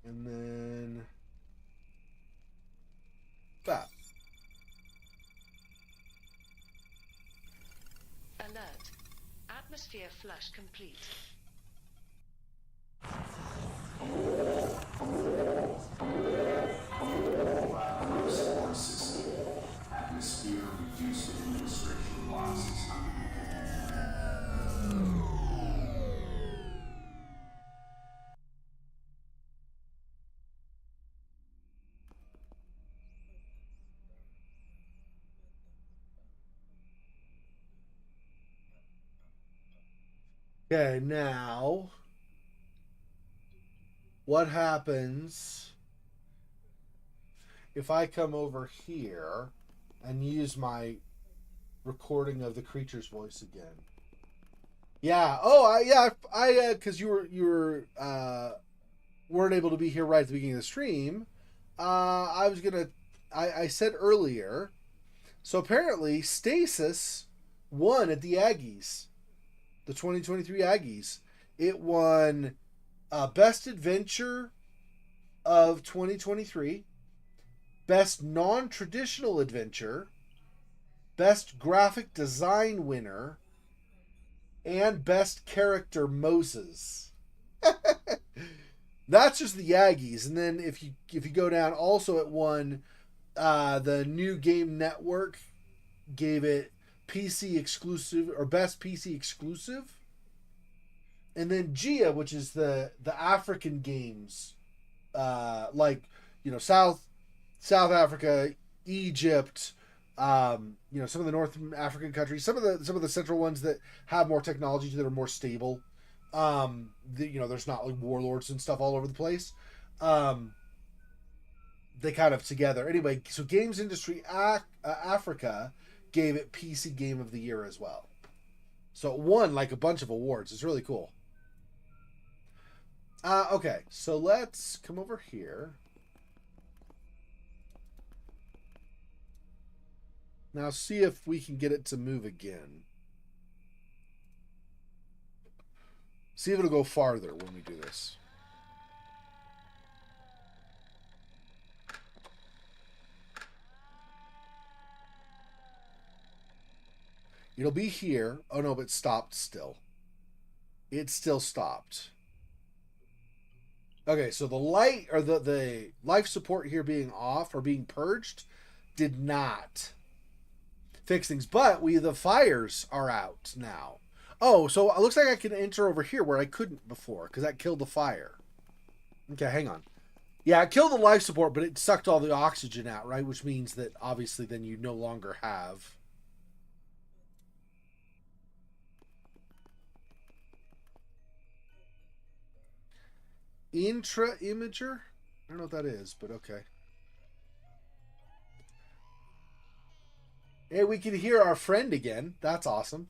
And then that. Alert. Atmosphere flush complete. Support system. Atmosphere reduced administration losses. Okay, now what happens if I come over here and use my recording of the creature's voice again? Yeah. Oh, because weren't able to be here right at the beginning of the stream. I said earlier. So apparently, Stasis won at the Aggies, the 2023 Aggies. It won Best Adventure of 2023, Best Non-Traditional Adventure, Best Graphic Design winner, and Best Character Moses. That's just the Aggies. And then if you go down, also it won the New Game Network gave it PC exclusive or best PC exclusive. And then Gia, which is the African games, like South Africa, Egypt, some of the North African countries, some of the central ones that have more technology that are more stable. There's not like warlords and stuff all over the place. They kind of together. Anyway, so Games Industry Africa gave it PC Game of the Year as well. So it won like a bunch of awards. It's really cool. Okay, so let's come over here. Now see if we can get it to move again. See if it'll go farther when we do this. It'll be here. Oh no, but it stopped still. It still stopped. Okay, so the light or the life support here being off or being purged did not fix things, but the fires are out now. Oh, so it looks like I can enter over here where I couldn't before because that killed the fire. Okay, hang on. Yeah, it killed the life support, but it sucked all the oxygen out, right? Which means that obviously then you no longer have. Intra-imager? I don't know what that is, but okay. Hey, we can hear our friend again. That's awesome.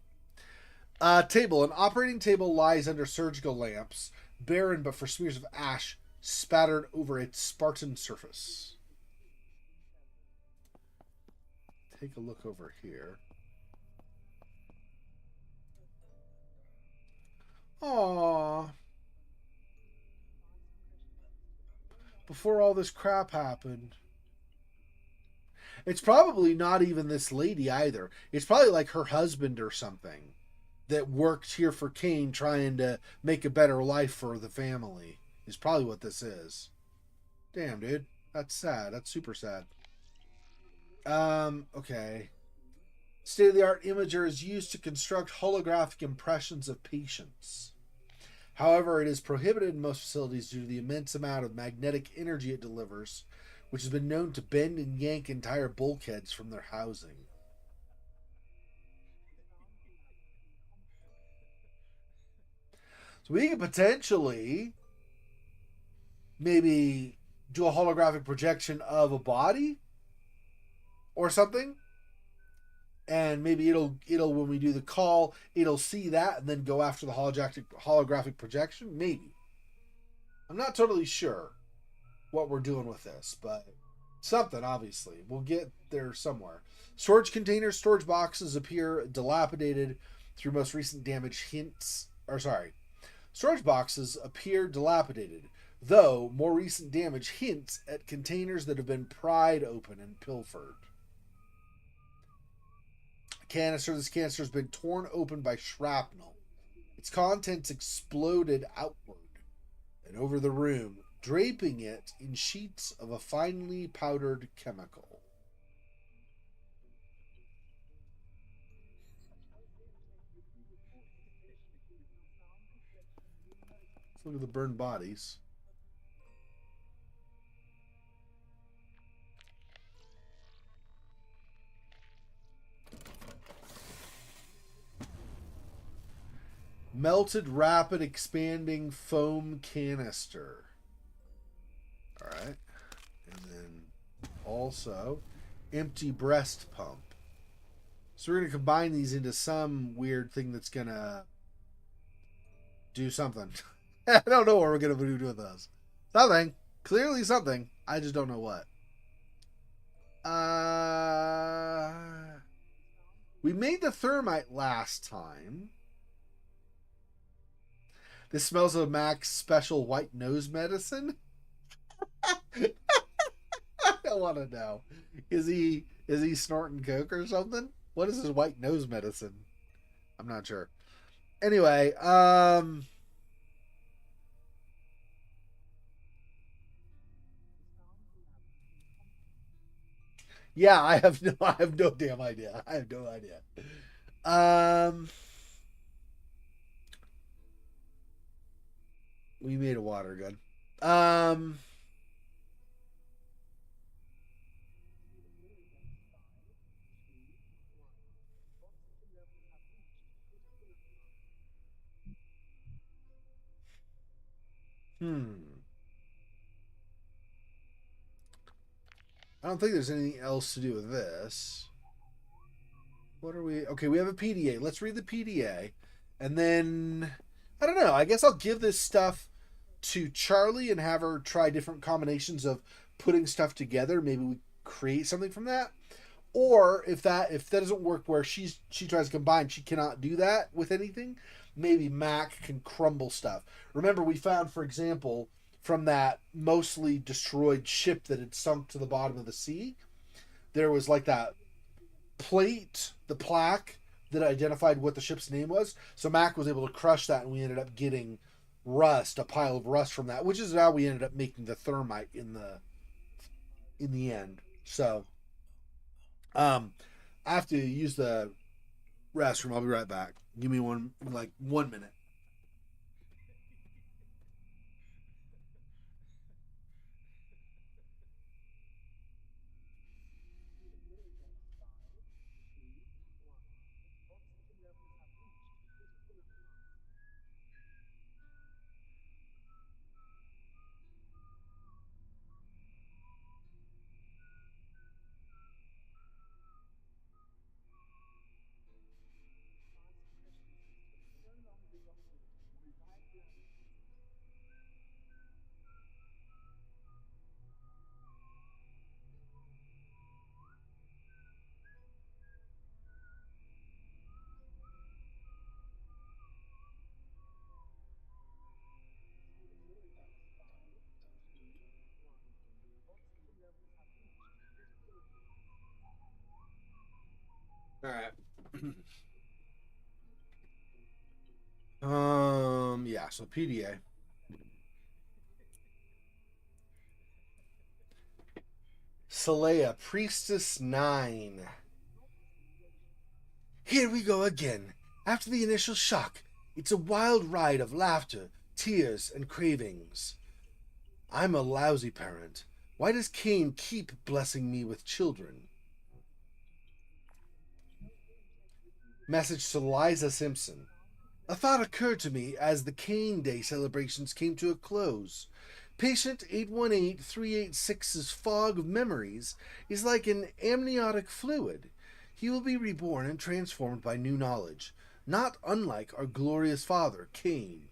Table. An operating table lies under surgical lamps, barren but for smears of ash spattered over its Spartan surface. Take a look over here. Aww. Before all this crap happened. It's probably not even this lady either. It's probably like her husband or something that worked here for Kane trying to make a better life for the family. Is probably what this is. Damn, dude. That's sad. That's super sad. Okay. State-of-the-art imager is used to construct holographic impressions of patients. However, it is prohibited in most facilities due to the immense amount of magnetic energy it delivers, which has been known to bend and yank entire bulkheads from their housing. So we could potentially maybe do a holographic projection of a body or something. And maybe it'll when we do the call, it'll see that and then go after the holographic projection. Maybe. I'm not totally sure what we're doing with this, but something, obviously. We'll get there somewhere. Storage containers, storage boxes appear dilapidated through most recent damage Storage boxes appear dilapidated, though more recent damage hints at containers that have been pried open and pilfered. This canister has been torn open by shrapnel. Its contents exploded outward and over the room, draping it in sheets of a finely powdered chemical. Let's look at the burned bodies. Melted rapid expanding foam canister. Alright. And then also empty breast pump. So we're going to combine these into some weird thing that's going to do something. I don't know what we're going to do with those. Something. Clearly something. I just don't know what. We made the thermite last time. This smells of Mac's special white nose medicine. I don't want to know. Is he snorting coke or something? What is his white nose medicine? I'm not sure. Anyway, yeah, I have no damn idea. I have no idea. We made a water gun. I don't think there's anything else to do with this. What are we? Okay, we have a PDA. Let's read the PDA. And then, I don't know. I guess I'll give this stuff to Charlie and have her try different combinations of putting stuff together. Maybe we create something from that. Or if that doesn't work where she tries to combine, she cannot do that with anything, maybe Mac can crumble stuff. Remember, we found, for example, from that mostly destroyed ship that had sunk to the bottom of the sea, there was like that plate, the plaque that identified what the ship's name was. So Mac was able to crush that, and we ended up getting rust, a pile of rust from that, which is how we ended up making the thermite in the end. So I have to use the restroom. I'll be right back. Give me 1 minute. All right. Yeah, so PDA. Saleya, Priestess 9. Here we go again. After the initial shock, it's a wild ride of laughter, tears, and cravings. I'm a lousy parent. Why does Cain keep blessing me with children? Message to Liza Simpson. A thought occurred to me as the Cain Day celebrations came to a close. Patient 818386's fog of memories is like an amniotic fluid. He will be reborn and transformed by new knowledge, not unlike our glorious father, Cain.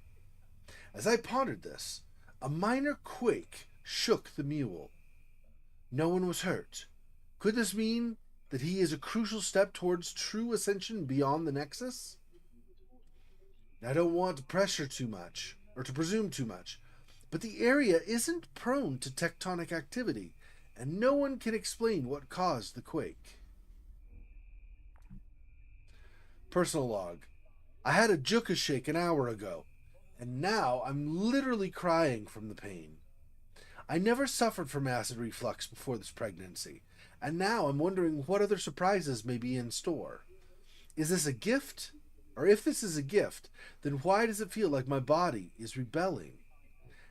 As I pondered this, a minor quake shook the mule. No one was hurt. Could this mean that he is a crucial step towards true ascension beyond the Nexus? I don't want to pressure too much, or to presume too much, but the area isn't prone to tectonic activity, and no one can explain what caused the quake. Personal log. I had a juka shake an hour ago, and now I'm literally crying from the pain. I never suffered from acid reflux before this pregnancy, and now I'm wondering what other surprises may be in store. Is this a gift? Or if this is a gift, then why does it feel like my body is rebelling?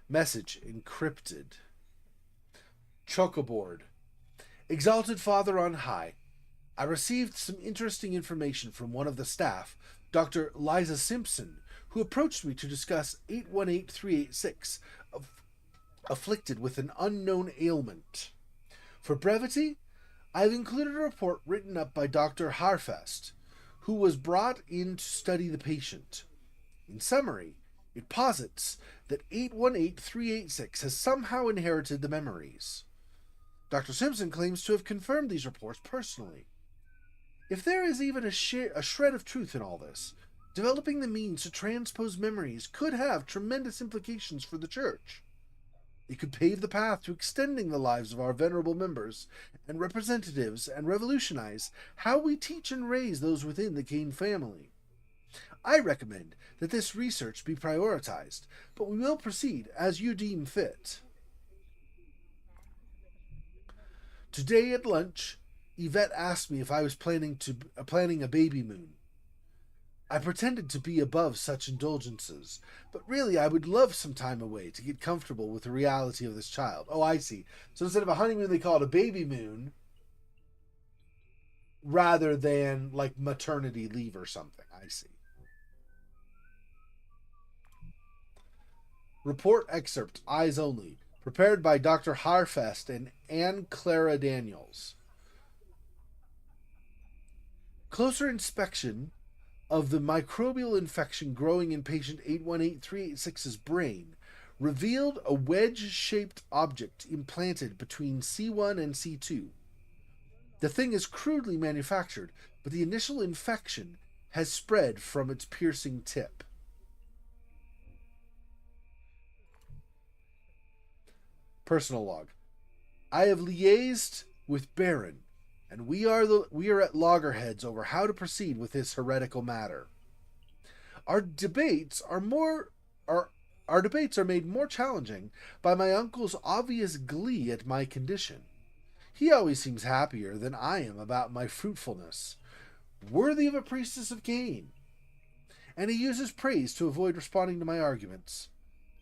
Message encrypted. Chocoboard. Exalted Father on high, I received some interesting information from one of the staff, Dr. Liza Simpson, who approached me to discuss 818386, afflicted with an unknown ailment. For brevity, I've included a report written up by Dr. Harfest, who was brought in to study the patient. In summary, it posits that 818386 has somehow inherited the memories. Dr. Simpson claims to have confirmed these reports personally. If there is even a shred of truth in all this, developing the means to transpose memories could have tremendous implications for the Church. It could pave the path to extending the lives of our venerable members and representatives and revolutionize how we teach and raise those within the Kane family. I recommend that this research be prioritized, but we will proceed as you deem fit. Today at lunch, Yvette asked me if I was planning a baby moon. I pretended to be above such indulgences, but really I would love some time away to get comfortable with the reality of this child. Oh, I see. So instead of a honeymoon, they call it a baby moon, rather than like maternity leave or something. I see. Report excerpt, eyes only, prepared by Dr. Harfest and Anne Clara Daniels. Closer inspection of the microbial infection growing in patient 818386's brain revealed a wedge-shaped object implanted between C1 and C2. The thing is crudely manufactured, but the initial infection has spread from its piercing tip. Personal log. I have liaised with Baron, and we are at loggerheads over how to proceed with this heretical matter. Our debates are made more challenging by my uncle's obvious glee at my condition. He always seems happier than I am about my fruitfulness, worthy of a priestess of Cain. And he uses praise to avoid responding to my arguments.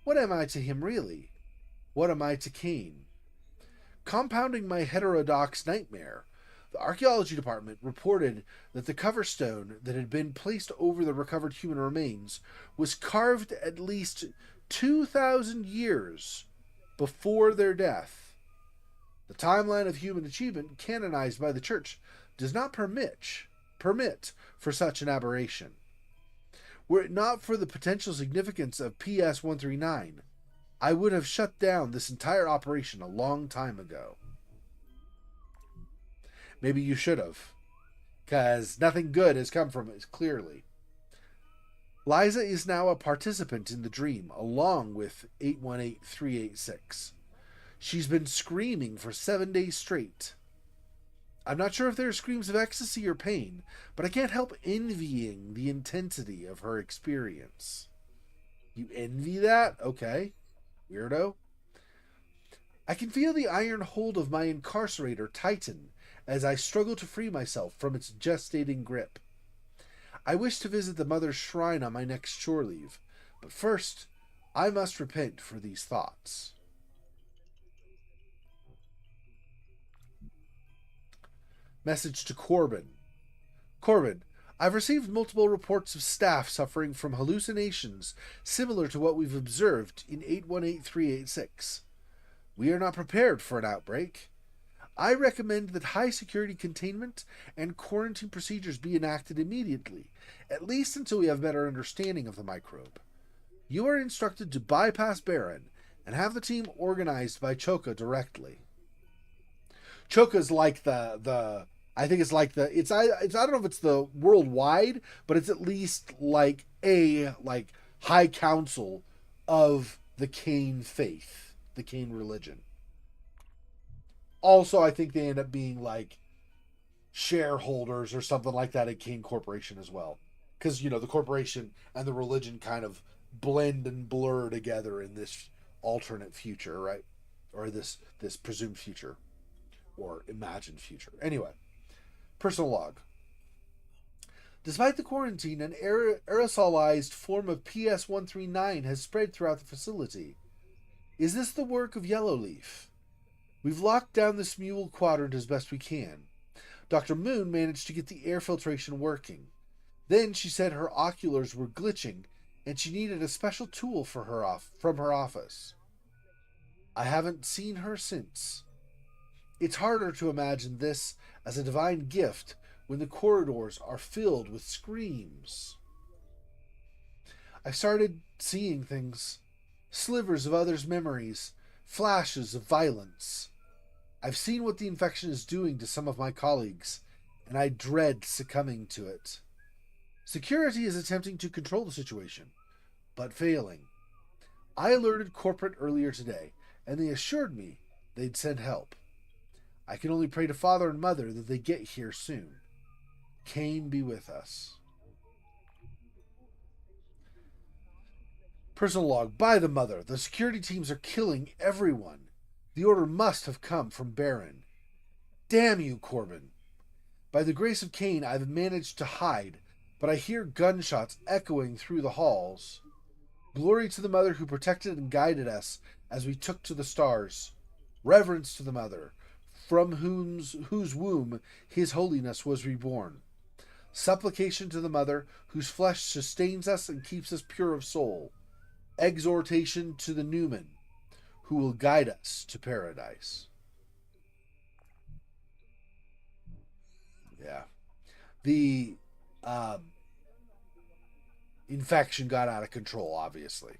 What am I to him really? What am I to Cain? Compounding my heterodox nightmare, the archaeology department reported that the cover stone that had been placed over the recovered human remains was carved at least 2,000 years before their death. The timeline of human achievement canonized by the Church does not permit for such an aberration. Were it not for the potential significance of PS 139, I would have shut down this entire operation a long time ago. Maybe you should have, because nothing good has come from it, clearly. Liza is now a participant in the dream, along with 818386. She's been screaming for 7 days straight. I'm not sure if they're screams of ecstasy or pain, but I can't help envying the intensity of her experience. You envy that? Okay. Weirdo. I can feel the iron hold of my incarcerator tighten as I struggle to free myself from its gestating grip. I wish to visit the mother's shrine on my next shore leave, but first, I must repent for these thoughts. Message to Corbin. Corbin, I've received multiple reports of staff suffering from hallucinations similar to what we've observed in 818386. We are not prepared for an outbreak. I recommend that high security containment and quarantine procedures be enacted immediately, at least until we have a better understanding of the microbe. You are instructed to bypass Baron and have the team organized by Choka directly. Choka's like the I think it's like I don't know if it's the worldwide, but it's at least like a like high council of the Kane faith, the Kane religion. Also, I think they end up being like shareholders or something like that at Kane Corporation as well, because the corporation and the religion kind of blend and blur together in this alternate future, right? Or this presumed future or imagined future. Anyway, personal log. Despite the quarantine, an aerosolized form of PS-139 has spread throughout the facility. Is this the work of Yellowleaf? We've locked down this mule quadrant as best we can. Dr. Moon managed to get the air filtration working. Then she said her oculars were glitching and she needed a special tool for from her office. I haven't seen her since. It's harder to imagine this as a divine gift when the corridors are filled with screams. I started seeing things, slivers of others' memories, flashes of violence. I've seen what the infection is doing to some of my colleagues, and I dread succumbing to it. Security is attempting to control the situation, but failing. I alerted corporate earlier today, and they assured me they'd send help. I can only pray to Father and Mother that they get here soon. Kane be with us. Personal log. By the Mother, the security teams are killing everyone. The order must have come from Baron. Damn you, Corbin. By the grace of Kane, I've managed to hide, but I hear gunshots echoing through the halls. Glory to the Mother who protected and guided us as we took to the stars. Reverence to the Mother, from whose womb His Holiness was reborn. Supplication to the Mother, whose flesh sustains us and keeps us pure of soul. Exhortation to the Newman, who will guide us to paradise. Yeah. The infection got out of control, obviously.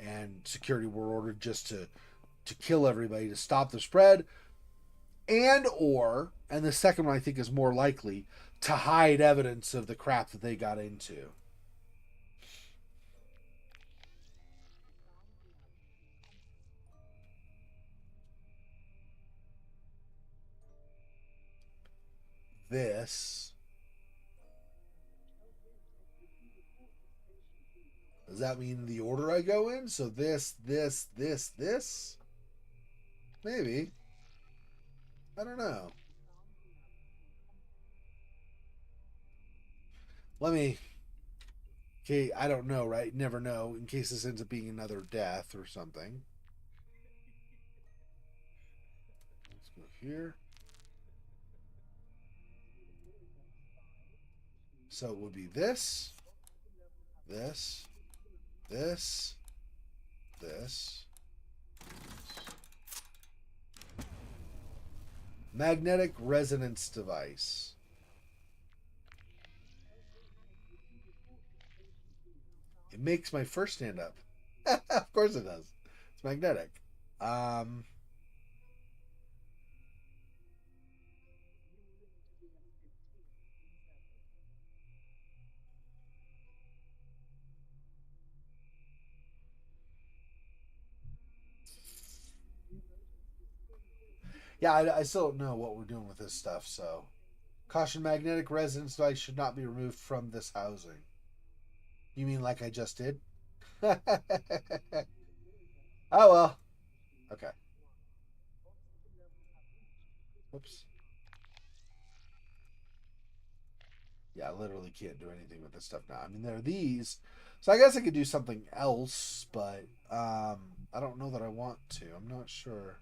And security were ordered just to kill everybody, to stop the spread. And the second one I think is more likely, to hide evidence of the crap that they got into. This. Does that mean the order I go in? So this. Maybe. I don't know. Okay, I don't know, right? Never know, in case this ends up being another death or something. Let's go here. So it would be this. Magnetic resonance device. It makes my first stand up. Of course it does. It's magnetic. Yeah, I still don't know what we're doing with this stuff, so. Caution, magnetic resonance device should not be removed from this housing. You mean like I just did? Oh, well. Okay. Whoops. Yeah, I literally can't do anything with this stuff now. I mean, there are these. So I guess I could do something else, but I don't know that I want to. I'm not sure.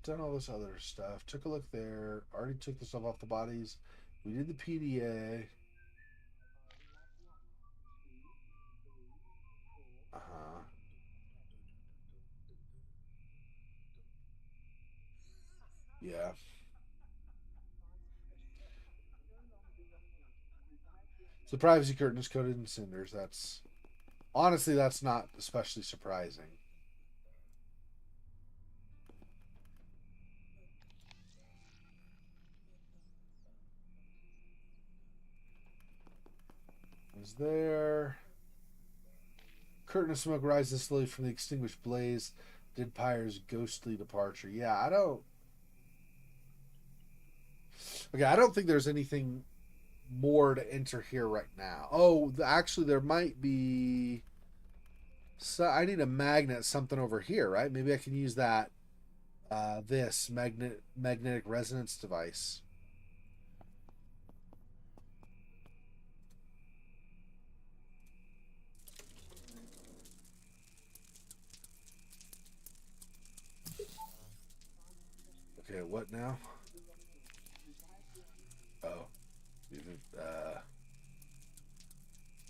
Done all this other stuff. Took a look there. Already took the stuff off the bodies. We did the PDA. Uh-huh. Yeah. So the privacy curtain is coated in cinders. Honestly, that's not especially surprising. is there. Curtain of smoke rises slowly from the extinguished blaze. Dead Pyre's ghostly departure. Yeah, I don't. Okay, I don't think there's anything more to enter here right now. Oh, actually, there might be. So I need a magnet, something over here, right? Maybe I can use that. This magnetic resonance device. Okay, what now? Oh,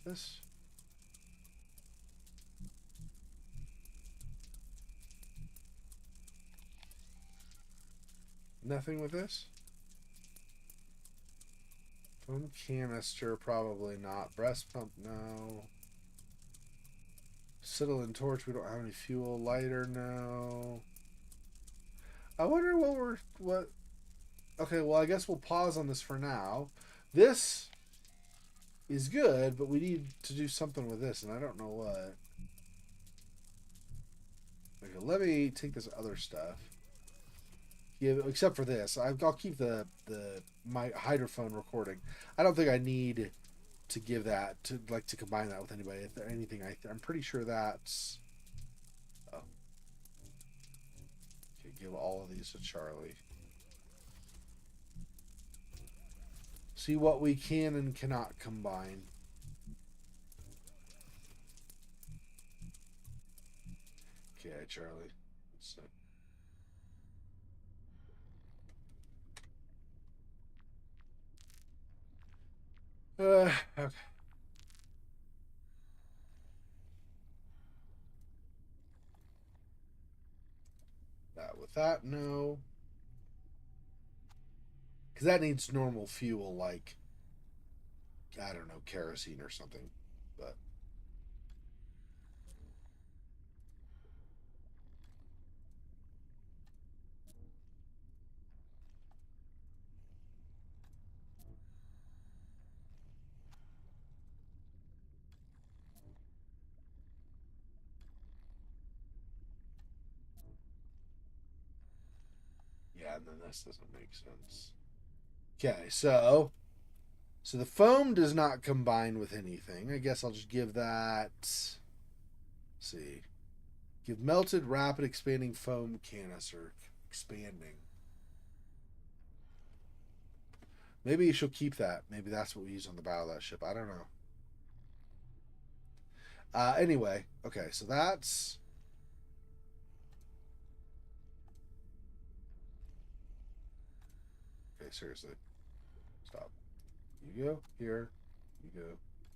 this. Nothing with this. Foam canister, probably not. Breast pump, no. Acetylene torch, we don't have any fuel. Lighter, no. I wonder what. Okay, well, I guess we'll pause on this for now. This is good, but we need to do something with this, and I don't know what. Okay, let me take this other stuff. Yeah, except for this, I'll keep the my hydrophone recording. I don't think I need to give that to combine that with anybody. If anything, I'm pretty sure that's. Oh. Okay, give all of these to Charlie. See what we can and cannot combine. Okay, Charlie. So. Okay. With that, no. Because that needs normal fuel, like, I don't know, kerosene or something. But. Yeah, and then this doesn't make sense. Okay, so the foam does not combine with anything. I guess I'll just give that. Let's see. Give melted rapid expanding foam canister. Expanding. Maybe she'll keep that. Maybe that's what we use on the bow of that ship. I don't know. Anyway, okay, so that's. Okay, seriously. Stop. You go here. You go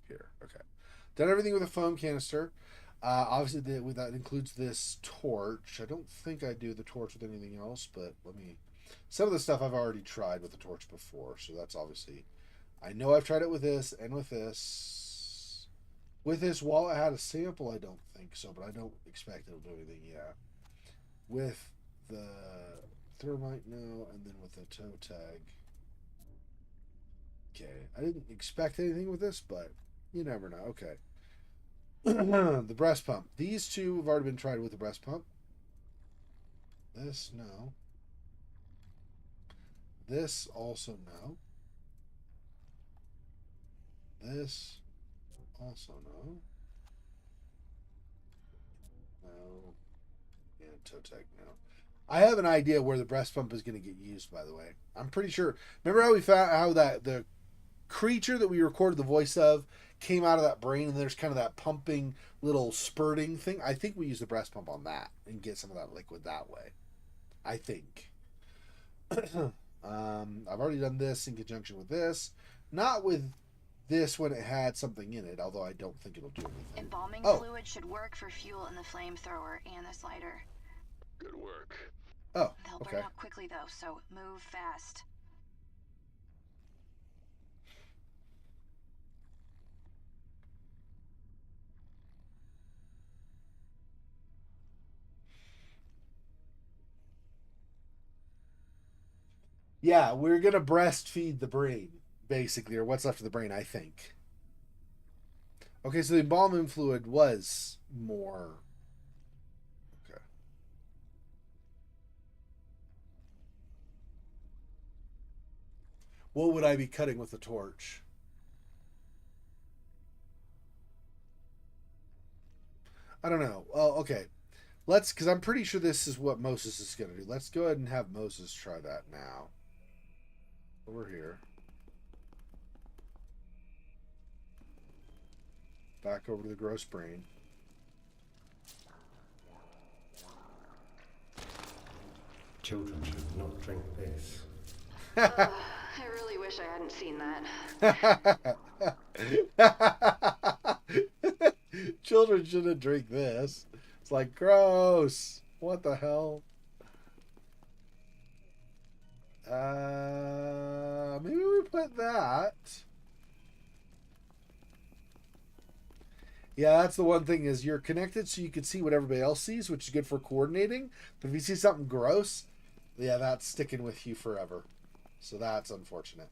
here. Okay. Done everything with a foam canister. Obviously, that includes this torch. I don't think I do the torch with anything else, but let me. Some of the stuff I've already tried with the torch before, so that's obviously. I know I've tried it with this and with this. With this, while it had a sample, I don't think so, but I don't expect it'll do anything. Yeah. With the thermite, no, and then with the toe tag. Okay, I didn't expect anything with this, but you never know. Okay. The breast pump. These two have already been tried with the breast pump. This, no. This, also no. This, also no. No. And toe tag, no. I have an idea where the breast pump is going to get used, by the way. I'm pretty sure. Remember how we found how the creature that we recorded the voice of came out of that brain, and there's kind of that pumping little spurting thing? I think we use the breast pump on that and get some of that liquid that way. I think. I've already done this in conjunction with this. Not with this when it had something in it, although I don't think it'll do anything. Embalming fluid should work for fuel in the flamethrower and this lighter. Good work. Oh, They'll okay. burn out quickly though, so move fast. Yeah, we're gonna breastfeed the brain, basically, or what's left of the brain, I think. Okay, so the embalming fluid was more. Okay. What would I be cutting with a torch? I don't know. Oh, okay. Let's, because I'm pretty sure this is what Moses is going to do. Let's go ahead and have Moses try that now. Over here. Back over to the gross brain. Children should not drink this. I really wish I hadn't seen that. Children shouldn't drink this. It's like, gross. What the hell? Maybe we put that. Yeah, that's the one thing is you're connected so you can see what everybody else sees, which is good for coordinating. But if you see something gross, yeah, that's sticking with you forever. So that's unfortunate.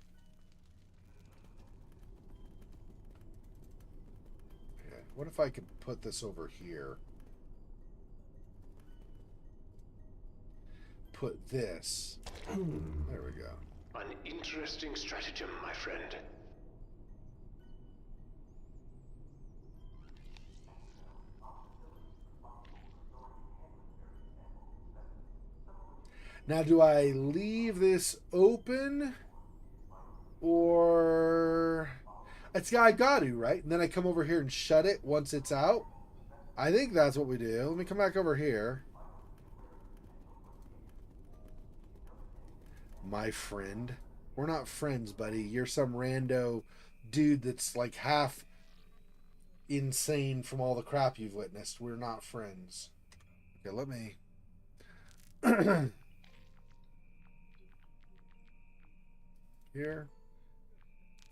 Okay, what if I could put this over here? Put this. There we go. An interesting stratagem, my friend. Now, do I leave this open? Or... I got to, right? And then I come over here and shut it once it's out? I think that's what we do. Let me come back over here. My friend. We're not friends, buddy. You're some rando dude that's like half insane from all the crap you've witnessed. We're not friends. Okay, let me... Here.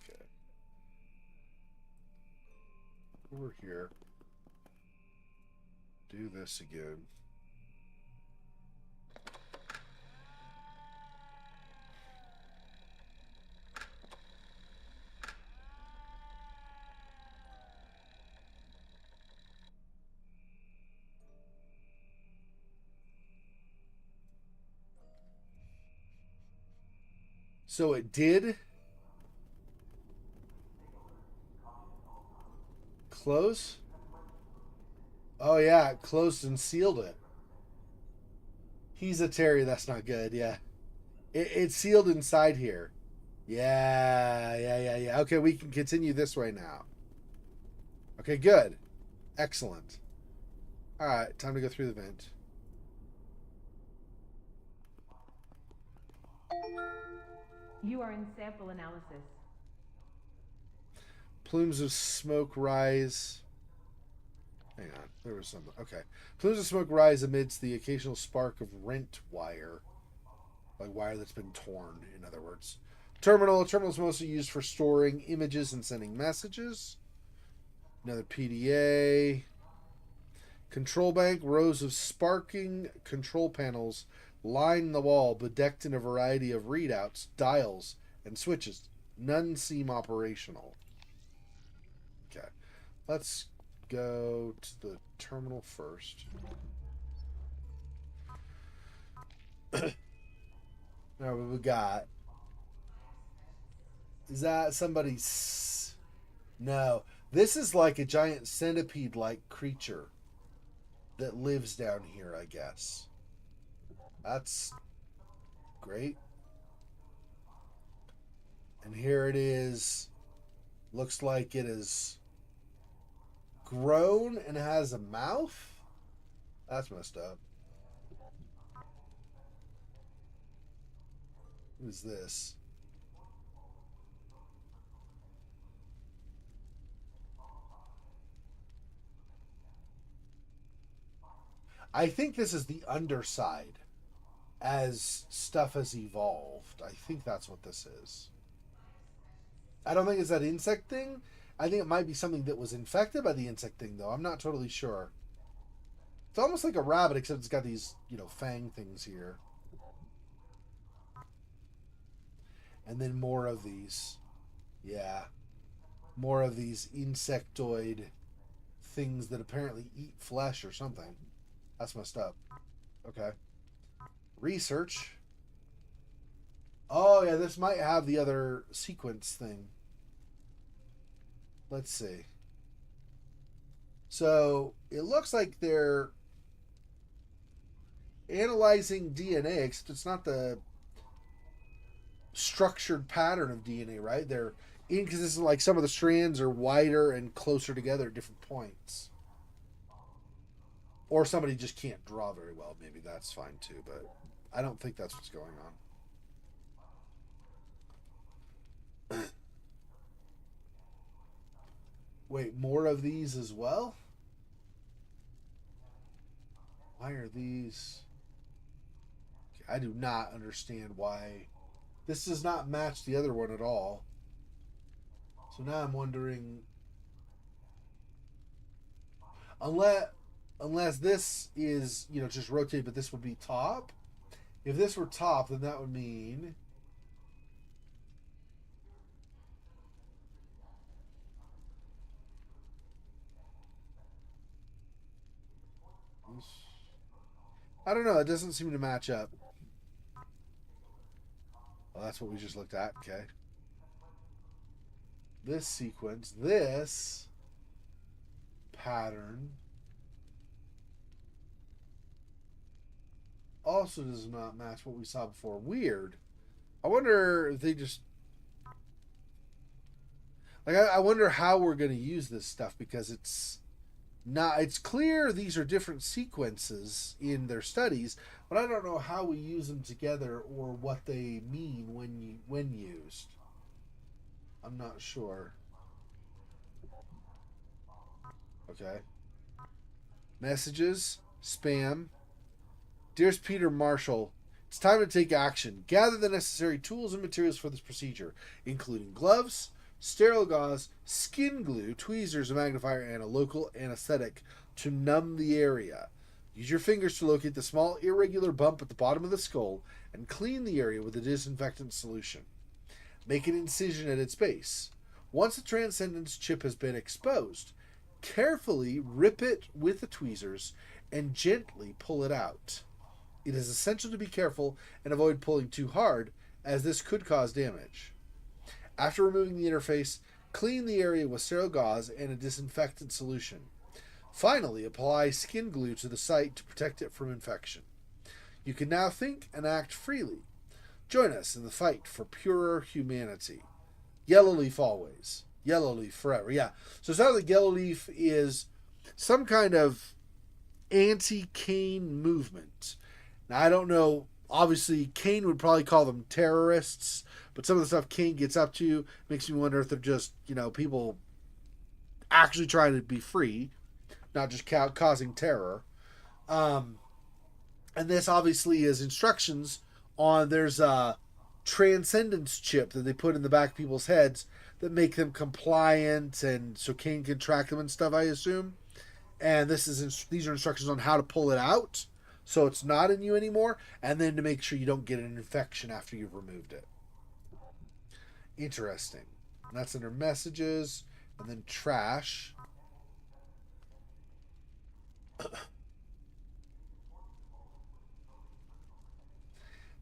Okay. Over here. Do this again. So it did close? Oh yeah, it closed and sealed it. He's a Terry, that's not good, yeah. It's sealed inside here. Yeah. Okay, we can continue this way now. Okay, good. Excellent. Alright, time to go through the vent. You are in sample analysis. Plumes of smoke rise. Hang on, there was something. Okay. Plumes of smoke rise amidst the occasional spark of rent wire. Like wire that's been torn, in other words. Terminal. Terminal is mostly used for storing images and sending messages. Another PDA. Control bank. Rows of sparking control panels line the wall, bedecked in a variety of readouts, dials, and switches. None seem operational. Okay. Let's go to the terminal first. Now what we got. Is that somebody's... No. This is like a giant centipede-like creature that lives down here, I guess. That's great. And here it is. Looks like it is grown and has a mouth. That's messed up. What is this? I think this is the underside as stuff has evolved. I think that's what this is. I don't think it's that insect thing. I think it might be something that was infected by the insect thing, though. I'm not totally sure. It's almost like a rabbit, except it's got these, fang things here. And then more of these. Yeah. More of these insectoid things that apparently eat flesh or something. That's messed up. Okay. Research. Oh, yeah, this might have the other sequence thing. Let's see. So, it looks like they're analyzing DNA, except it's not the structured pattern of DNA, right? They're inconsistent, like some of the strands are wider and closer together at different points. Or somebody just can't draw very well. Maybe that's fine too, but I don't think that's what's going on. Wait, more of these as well? Why are these... I do not understand why... This does not match the other one at all. So now I'm wondering... Unless this is, you know, just rotate, but this would be top. If this were top, then that would mean... I don't know. It doesn't seem to match up. Well, that's what we just looked at. Okay. This sequence, this pattern also does not match what we saw before. Weird. I wonder if they just... Like, I wonder how we're going to use this stuff, because it's clear these are different sequences in their studies, but I don't know how we use them together or what they mean when used. I'm not sure. Okay. Messages. Spam. Dearest Peter Marshall, it's time to take action. Gather the necessary tools and materials for this procedure, including gloves, sterile gauze, skin glue, tweezers, a magnifier, and a local anesthetic to numb the area. Use your fingers to locate the small irregular bump at the bottom of the skull and clean the area with a disinfectant solution. Make an incision at its base. Once the Transcendence chip has been exposed, carefully rip it with the tweezers and gently pull it out. It is essential to be careful and avoid pulling too hard, as this could cause damage. After removing the interface, clean the area with sterile gauze and a disinfectant solution. Finally, apply skin glue to the site to protect it from infection. You can now think and act freely. Join us in the fight for purer humanity. Yellow Leaf always. Yellow Leaf forever. Yeah. So it sounds like Yellow Leaf is some kind of anti-Kane movement. Now, I don't know. Obviously, Kane would probably call them terrorists, but some of the stuff Kane gets up to makes me wonder if they're just, you know, people actually trying to be free, not just causing terror. And this obviously is instructions on, there's a Transcendence chip that they put in the back of people's heads that make them compliant, and so Kane can track them and stuff, I assume. And these are instructions on how to pull it out, so it's not in you anymore, and then to make sure you don't get an infection after you've removed it. Interesting. And that's under messages, and then trash.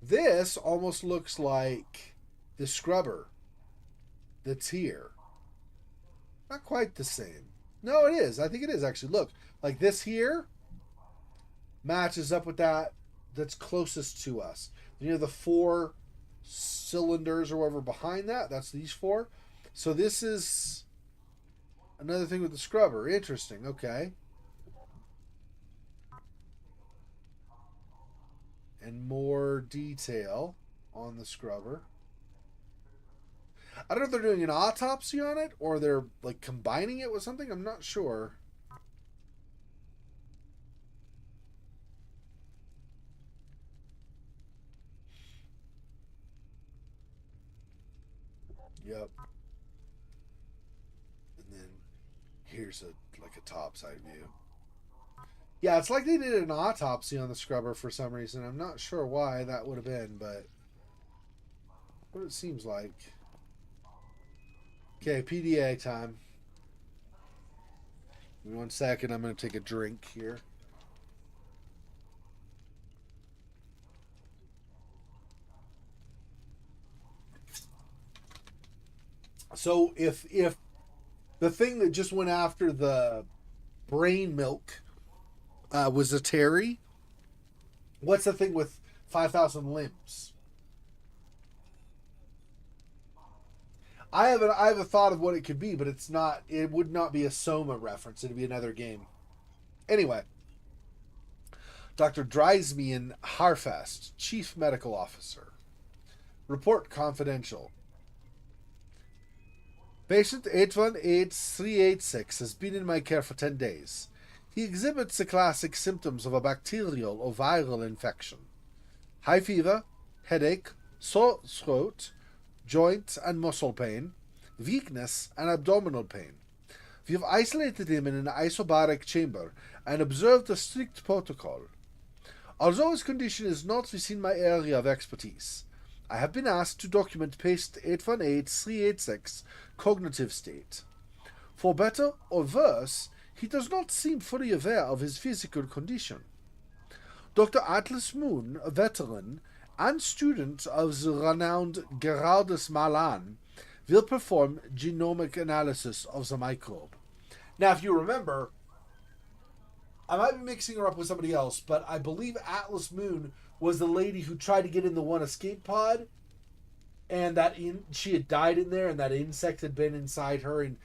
This almost looks like the scrubber that's here. Not quite the same. No, it is. I think it is, actually. Look, like this here matches up with that's closest to us. You know, the 4 cylinders or whatever behind that, that's these 4. So this is another thing with the scrubber. Interesting. Okay. And more detail on the scrubber. I don't know if they're doing an autopsy on it or they're like combining it with something. I'm not sure. Yep. And then here's a top side view. Yeah, it's like they did an autopsy on the scrubber for some reason. I'm not sure why that would have been, but what it seems like. Okay, PDA time. Give me 1 second. I'm going to take a drink here. So if the thing that just went after the brain milk was a Terry, what's the thing with 5,000 limbs? I have a thought of what it could be, but it's not. It would not be a Soma reference. It'd be another game. Anyway, Dr. Dreismian Harfast, Chief Medical Officer. Report confidential. Patient 818386 has been in my care for 10 days. He exhibits the classic symptoms of a bacterial or viral infection. High fever, headache, sore throat, joint and muscle pain, weakness and abdominal pain. We have isolated him in an isobaric chamber and observed a strict protocol. Although his condition is not within my area of expertise, I have been asked to document patient 818386 cognitive state. For better or worse, he does not seem fully aware of his physical condition. Dr. Atlas Moon, a veteran and student of the renowned Gerardus Malan, will perform genomic analysis of the microbe. Now, if you remember, I might be mixing her up with somebody else, but I believe Atlas Moon was the lady who tried to get in the one escape pod, and she had died in there, and that insect had been inside her and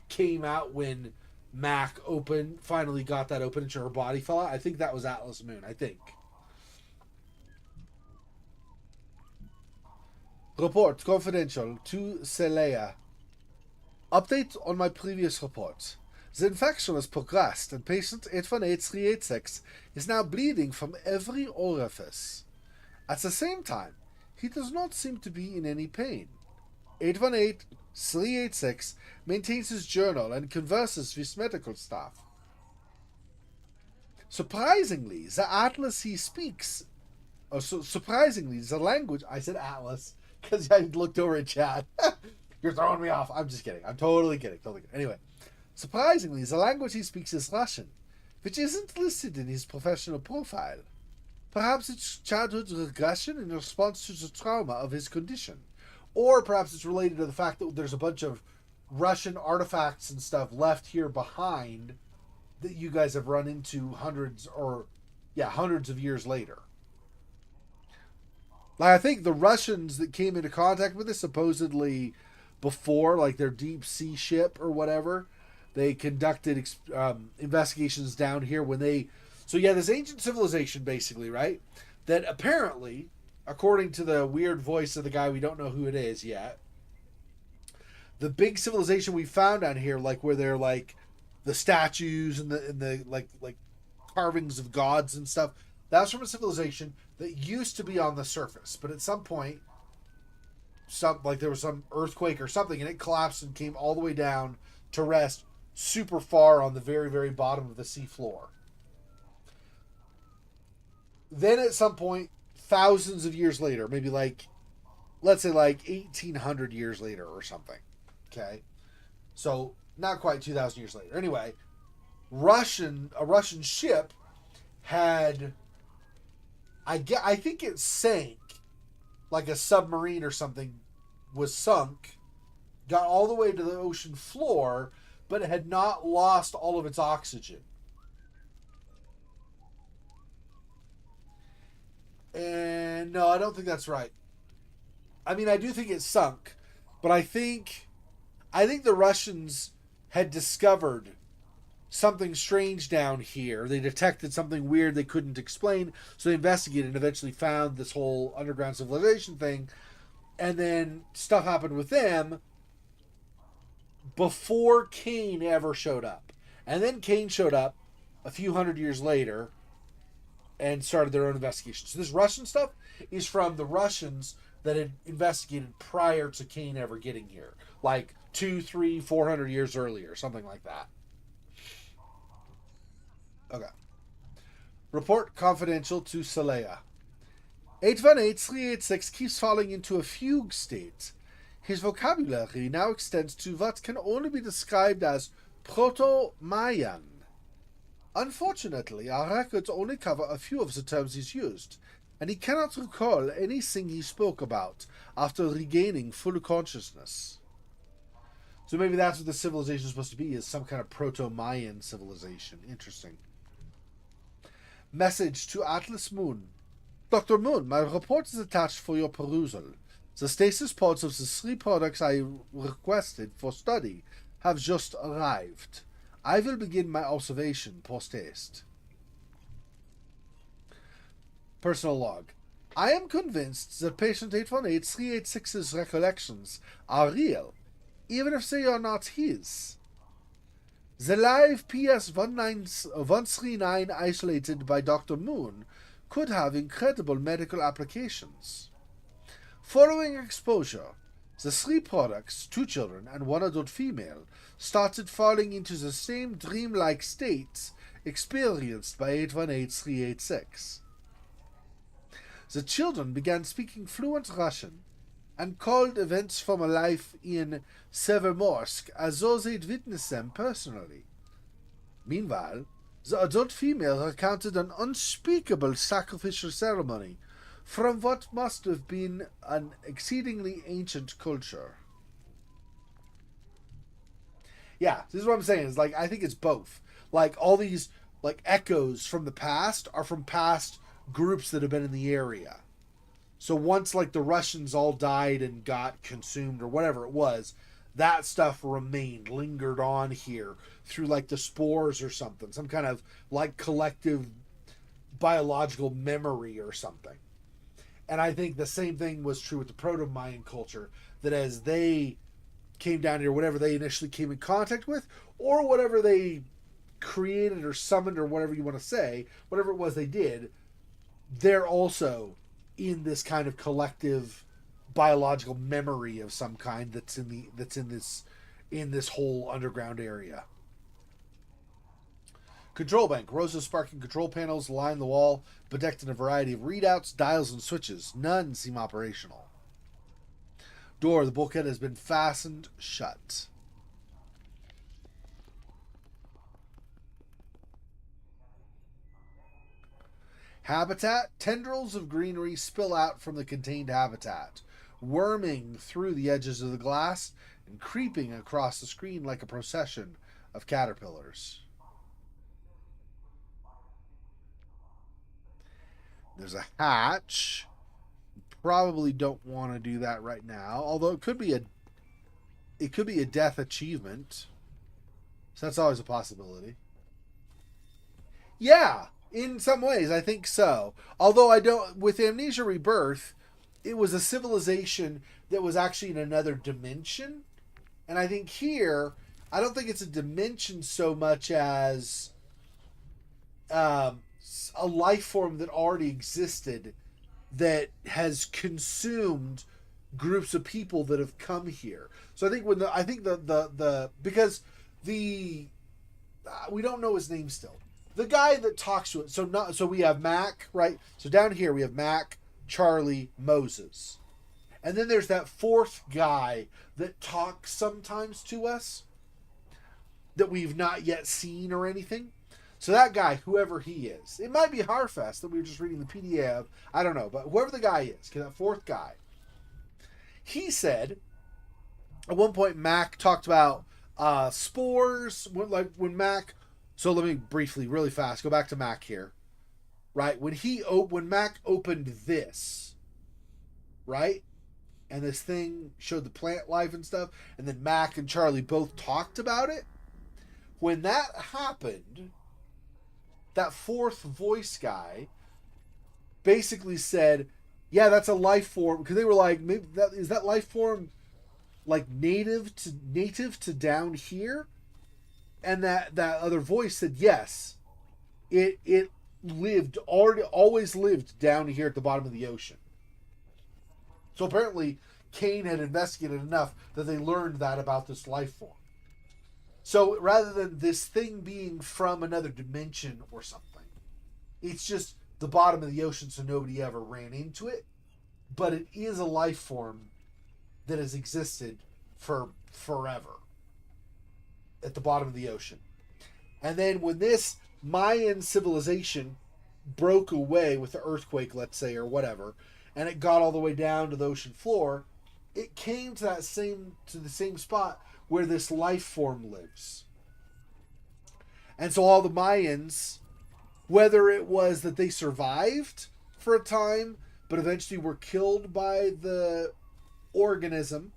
came out when Mac finally got that open, and her body fell out. I think that was Atlas Moon. I think. Report confidential to Celea. Update on my previous report. The infection has progressed, and patient 818386 is now bleeding from every orifice. At the same time, he does not seem to be in any pain. 818386 maintains his journal and converses with medical staff. Surprisingly, the atlas he speaks, surprisingly, the language, I said atlas, because I looked over at chat. You're throwing me off. I'm just kidding. I'm totally kidding. Anyway, surprisingly, the language he speaks is Russian, which isn't listed in his professional profile. Perhaps it's childhood regression in response to the trauma of his condition. Or perhaps it's related to the fact that there's a bunch of Russian artifacts and stuff left here behind that you guys have run into hundreds of years later. I think the Russians that came into contact with this supposedly before, their deep sea ship or whatever, they conducted investigations down here this ancient civilization, basically, right? That apparently, according to the weird voice of the guy, we don't know who it is yet, the big civilization we found down here, where they're the statues and the carvings of gods and stuff, that's from a civilization that used to be on the surface, but at some point, there was some earthquake or something, and it collapsed and came all the way down to rest super far on the very, very bottom of the sea floor. Then at some point, thousands of years later, maybe let's say 1,800 years later or something. Okay, so not quite 2,000 years later. Anyway, a Russian ship had, I think it sank, a submarine or something was sunk, got all the way to the ocean floor, but it had not lost all of its oxygen. And no, I don't think that's right. I mean, I do think it sunk, but I think the Russians had discovered something strange down here. They detected something weird they couldn't explain, so they investigated and eventually found this whole underground civilization thing. And then stuff happened with them before Kane ever showed up. And then Kane showed up a few hundred years later and started their own investigation. So this Russian stuff is from the Russians that had investigated prior to Kane ever getting here. 200, 300, 400 years earlier, something like that. Okay. Report confidential to Celea. 818386 keeps falling into a fugue state. His vocabulary now extends to what can only be described as Proto-Mayan. Unfortunately, our records only cover a few of the terms he's used, and he cannot recall anything he spoke about after regaining full consciousness. So maybe that's what the civilization is supposed to be, is some kind of Proto-Mayan civilization. Interesting. Message to Atlas Moon. Dr. Moon, my report is attached for your perusal. The stasis pods of the 3 products I requested for study have just arrived. I will begin my observation post-haste. Personal log. I am convinced that patient 818386's recollections are real, even if they are not his. The live PS139 isolated by Dr. Moon could have incredible medical applications. Following exposure, the 3 products, 2 children and 1 adult female, started falling into the same dreamlike states experienced by 818386. The children began speaking fluent Russian and called events from a life in Severomorsk as though they'd witnessed them personally. Meanwhile, the adult female recounted an unspeakable sacrificial ceremony from what must have been an exceedingly ancient culture. Yeah, this is what I'm saying. Is like, I think it's both. Like, all these like echoes from the past are from past groups that have been in the area. So once like the Russians all died and got consumed or whatever it was, that stuff remained, lingered on here through like the spores or something, some kind of like collective biological memory or something. And I think the same thing was true with the Proto-Mayan culture, that as they came down here, whatever they initially came in contact with, or whatever they created or summoned or whatever you want to say, whatever it was they did, they're also in this kind of collective biological memory of some kind that's in this whole underground area. Control bank. Rows of sparking control panels line the wall, bedecked in a variety of readouts, dials, and switches. None seem operational. Door. The bulkhead has been fastened shut. Habitat. Tendrils of greenery spill out from the contained habitat, worming through the edges of the glass and creeping across the screen like a procession of caterpillars. There's a hatch. Probably don't want to do that right now, although it could be a death achievement. So that's always a possibility. Yeah, in some ways I think so. Although I don't, with Amnesia Rebirth, it was a civilization that was actually in another dimension. And I think here, I don't think it's a dimension so much as a life form that already existed that has consumed groups of people that have come here. So I think because we don't know his name still. The guy that talks to it. So we have Mac, right? So down here we have Mac, Charlie, Moses. And then there's that 4th guy that talks sometimes to us that we've not yet seen or anything. So that guy, whoever he is, it might be Harfest that we were just reading the PDF of, I don't know, but whoever the guy is, that 4th guy, he said, at one point Mac talked about spores, when Mac, so let me briefly, really fast, go back to Mac here, right? When Mac opened this, right? And this thing showed the plant life and stuff, and then Mac and Charlie both talked about it. When that happened, that 4th voice guy basically said, yeah, that's a life form, because they were like, maybe is that life form like native to down here? And that other voice said, yes, it always lived down here at the bottom of the ocean. So apparently Kane had investigated enough that they learned that about this life form. So rather than this thing being from another dimension or something, it's just the bottom of the ocean, so nobody ever ran into it. But it is a life form that has existed for forever at the bottom of the ocean. And then when this Mayan civilization broke away with the earthquake, let's say, or whatever, and it got all the way down to the ocean floor, it came to the same spot where this life form lives. And so all the Mayans, whether it was that they survived for a time but eventually were killed by the organism,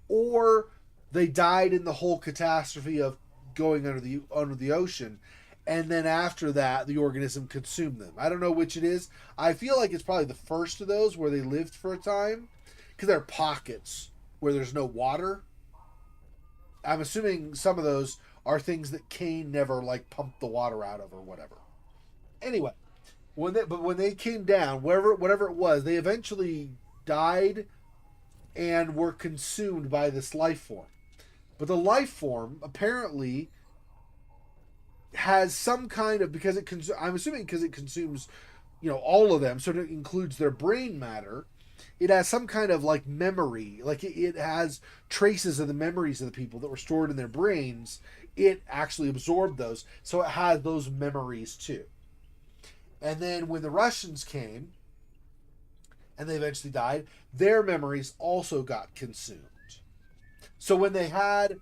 or they died in the whole catastrophe of going under the ocean, and then after that the organism consumed them. I don't know which it is. I feel like it's probably the first of those where they lived for a time, because there are pockets where there's no water. I'm assuming some of those are things that Cain never like pumped the water out of or whatever. Anyway, when they came down, whatever it was, they eventually died and were consumed by this life form. But the life form apparently has some kind of, because I'm assuming because it consumes, all of them, so it includes their brain matter. It has some kind of like memory, like it has traces of the memories of the people that were stored in their brains. It actually absorbed those, so it has those memories too. And then when the Russians came, and they eventually died, their memories also got consumed. So when they had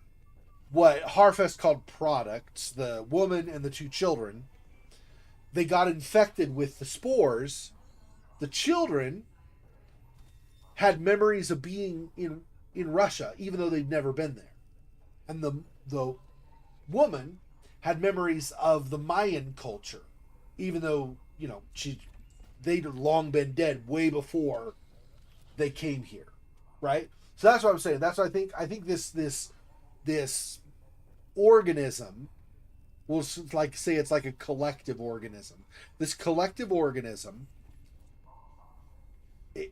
what Harfest called products, the woman and the two children, they got infected with the spores. The children had memories of being in Russia, even though they'd never been there. And the woman had memories of the Mayan culture, even though, they'd long been dead way before they came here, right? So that's what I'm saying. That's what I think this organism will, like, say it's like a collective organism. This collective organism, it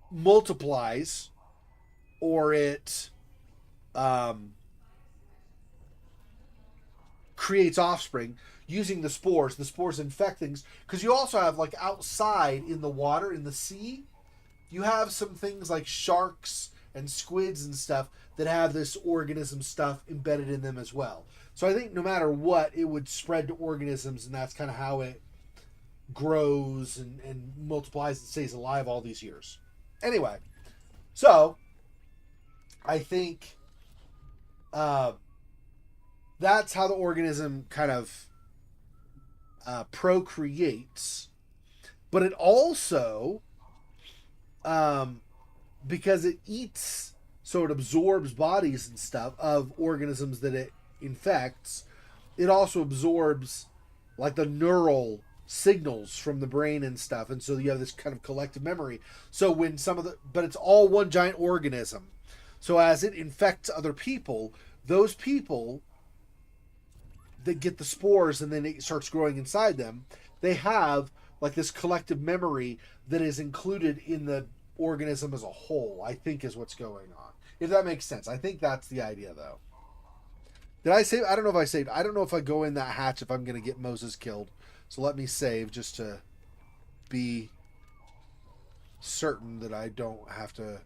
multiplies, or it creates offspring using the spores. The spores infect things, because you also have, like, outside in the water, in the sea, you have some things like sharks and squids and stuff that have this organism stuff embedded in them as well. So I think no matter what, it would spread to organisms, and that's kind of how it grows and multiplies and stays alive all these years. Anyway, so I think that's how the organism kind of procreates. But it also, because it eats, so it absorbs bodies and stuff of organisms that it infects, it also absorbs like the neural signals from the brain and stuff, and so you have this kind of collective memory. So when but it's all one giant organism. So as it infects other people, those people that get the spores and then it starts growing inside them, they have like this collective memory that is included in the organism as a whole, I think is what's going on. If that makes sense. I think that's the idea, though. Did I save? I don't know if I saved. I don't know if I go in that hatch if I'm going to get Moses killed. So let me save just to be certain that I don't have to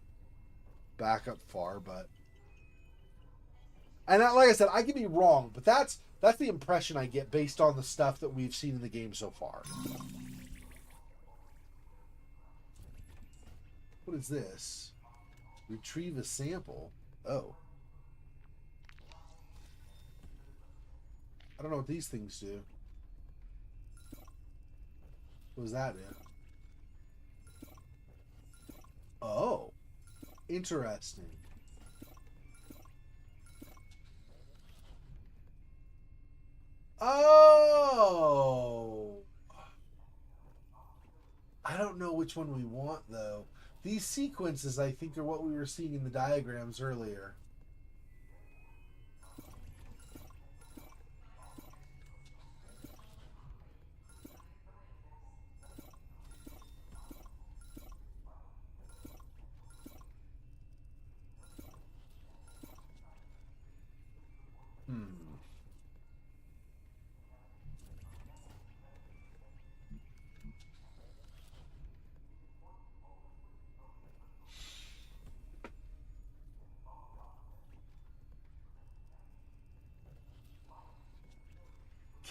back up far. But, and like I said, I could be wrong, but that's the impression I get based on the stuff that we've seen in the game so far. What is this? Retrieve a sample. Oh. I don't know what these things do. What does that do? Oh. Interesting. Oh. I don't know which one we want, though. These sequences, I think, are what we were seeing in the diagrams earlier.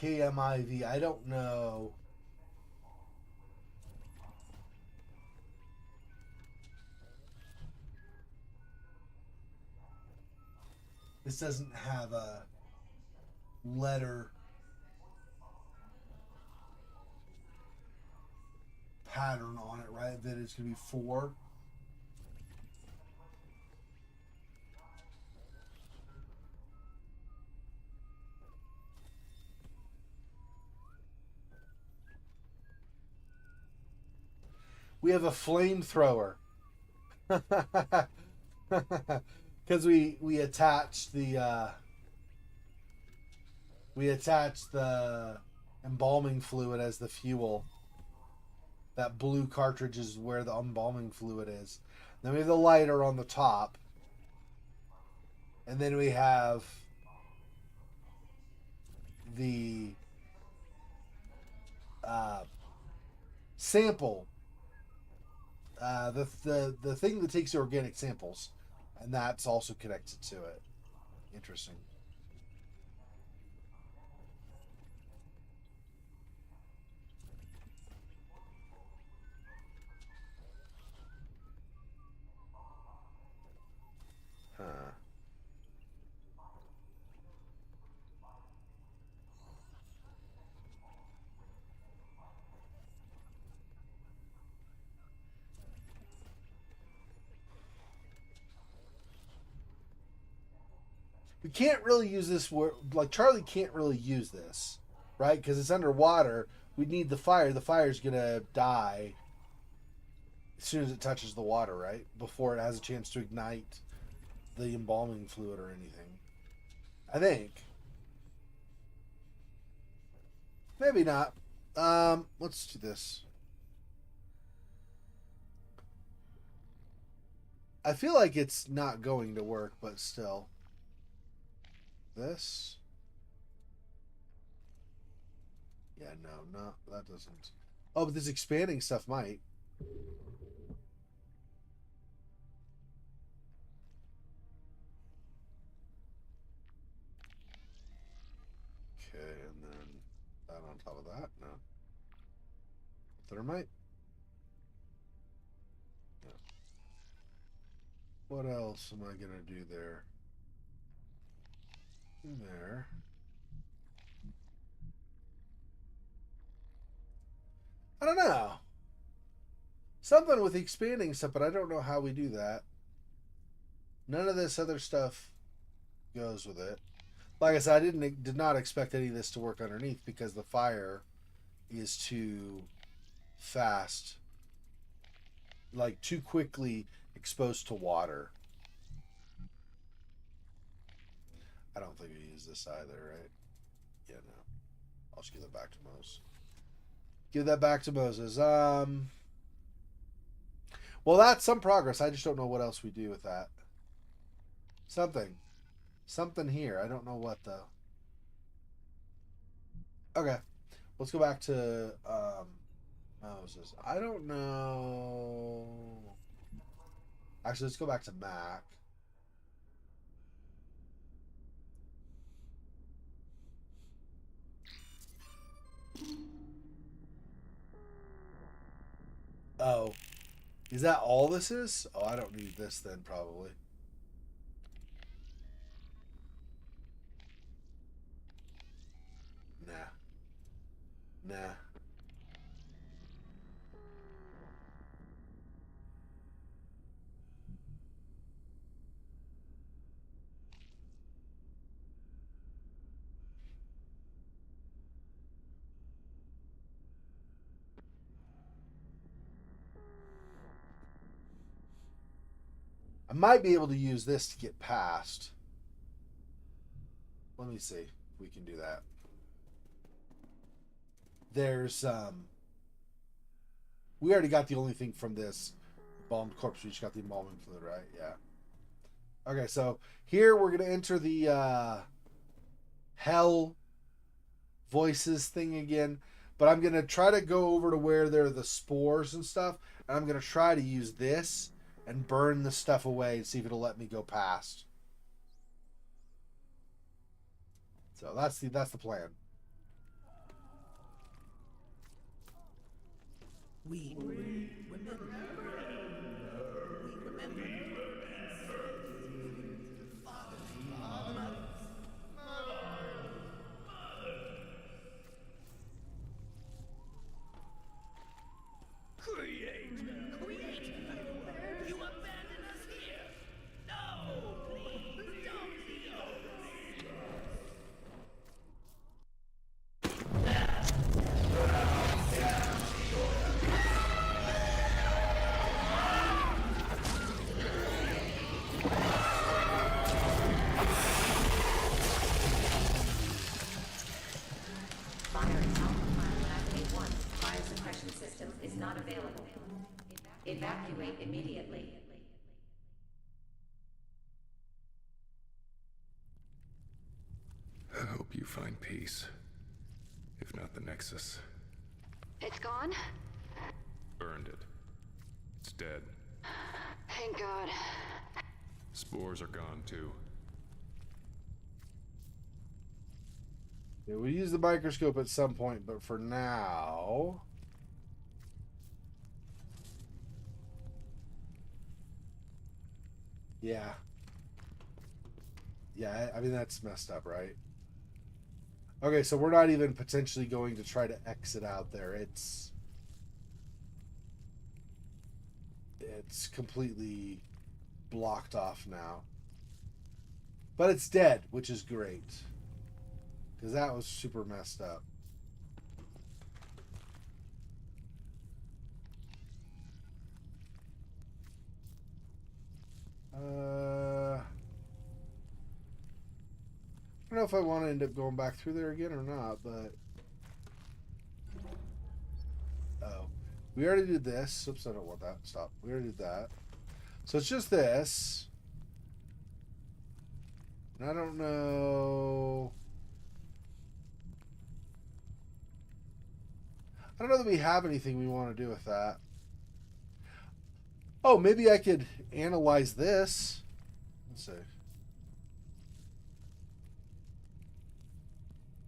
KMIV. I don't know. This doesn't have a letter pattern on it, right? That it's going to be 4. We have a flamethrower. Because we attached the embalming fluid as the fuel. That blue cartridge is where the embalming fluid is. Then we have the lighter on the top. And then we have the sample. The thing that takes the organic samples. And that's also connected to it. Interesting. Huh. We can't really use this where, like, Charlie can't really use this, right? Because it's underwater. We need the fire. The fire's gonna die as soon as it touches the water, right? Before it has a chance to ignite the embalming fluid or anything. I think. Maybe not. Let's do this. I feel like it's not going to work, but still. This. Yeah, no, that doesn't. Oh, but this expanding stuff might. Okay, and then that on top of that, no. Thermite. No. What else am I gonna do there? There. I don't know. Something with expanding stuff, but I don't know how we do that. None of this other stuff goes with it. Like I said, I did not expect any of this to work underneath because the fire is too fast, like too quickly exposed to water. I don't think we use this either, right? Yeah, no. I'll just give that back to Moses. Give that back to Moses. Well, that's some progress. I just don't know what else we do with that. Something here. I don't know what though. Okay. Let's go back to Moses. I don't know. Actually, let's go back to Mac. Oh. Is that all this is? Oh, I don't need this then, probably. Nah. I might be able to use this to get past. Let me see if we can do that. There's we already got the only thing from this embalmed corpse. We just got the embalming fluid, right? Yeah. Okay, so here we're gonna enter the hell voices thing again, but I'm gonna try to go over to where there are the spores and stuff, and I'm gonna try to use this and burn the stuff away and see if it'll let me go past. So that's the plan. We remember. We remember. Creator! You abandon us here! No! Please don't leave us! Fire Alpha 1. Fire suppression system is not available. Evacuate immediately. I hope you find peace. If not the Nexus. It's gone? Burned it. It's dead. Thank God. Spores are gone too. Yeah, we'll use the microscope at some point, but for now... Yeah. Yeah, I mean, that's messed up, right? Okay, so we're not even potentially going to try to exit out there. It's completely blocked off now. But it's dead, which is great. Because that was super messed up. I don't know if I want to end up going back through there again or not, but... Oh. We already did this. Oops, I don't want that. Stop. We already did that. So it's just this. And I don't know... I don't know that we have anything we want to do with that. Oh, maybe I could analyze this. Let's see.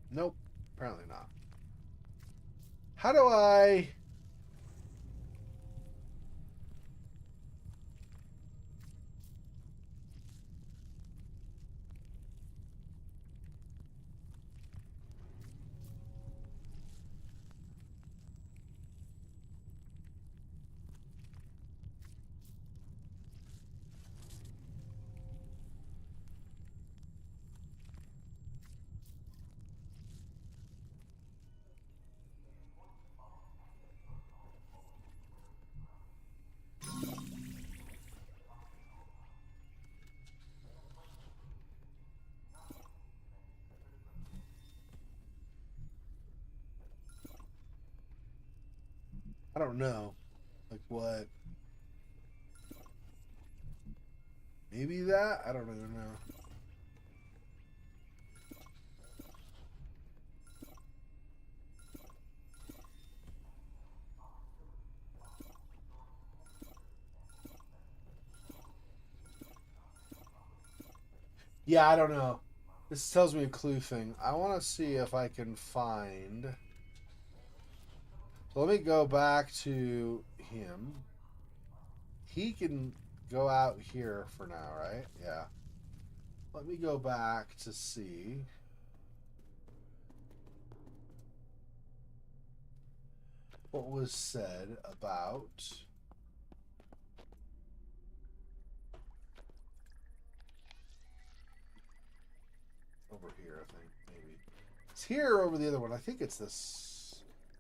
Nope. Apparently not. How do I... I don't know. Like what? Maybe that? I don't even know. Yeah, I don't know. This tells me a clue thing. I want to see if I can find... So let me go back to him. He can go out here for now, right? Yeah. Let me go back to see. What was said about... Over here, I think, maybe. It's here or over the other one. I think it's this...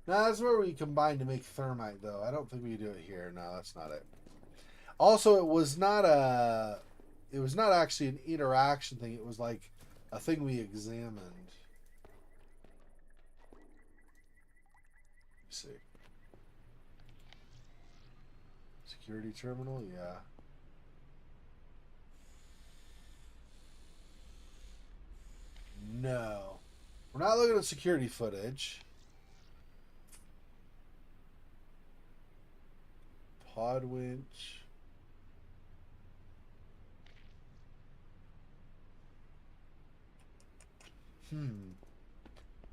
No, that's where we combine to make thermite, though. I don't think we do it here. No, that's not it. Also, it was not a... It was not actually an interaction thing. It was like a thing we examined. Let's see. Security terminal? Yeah. No. We're not looking at security footage. Pod winch.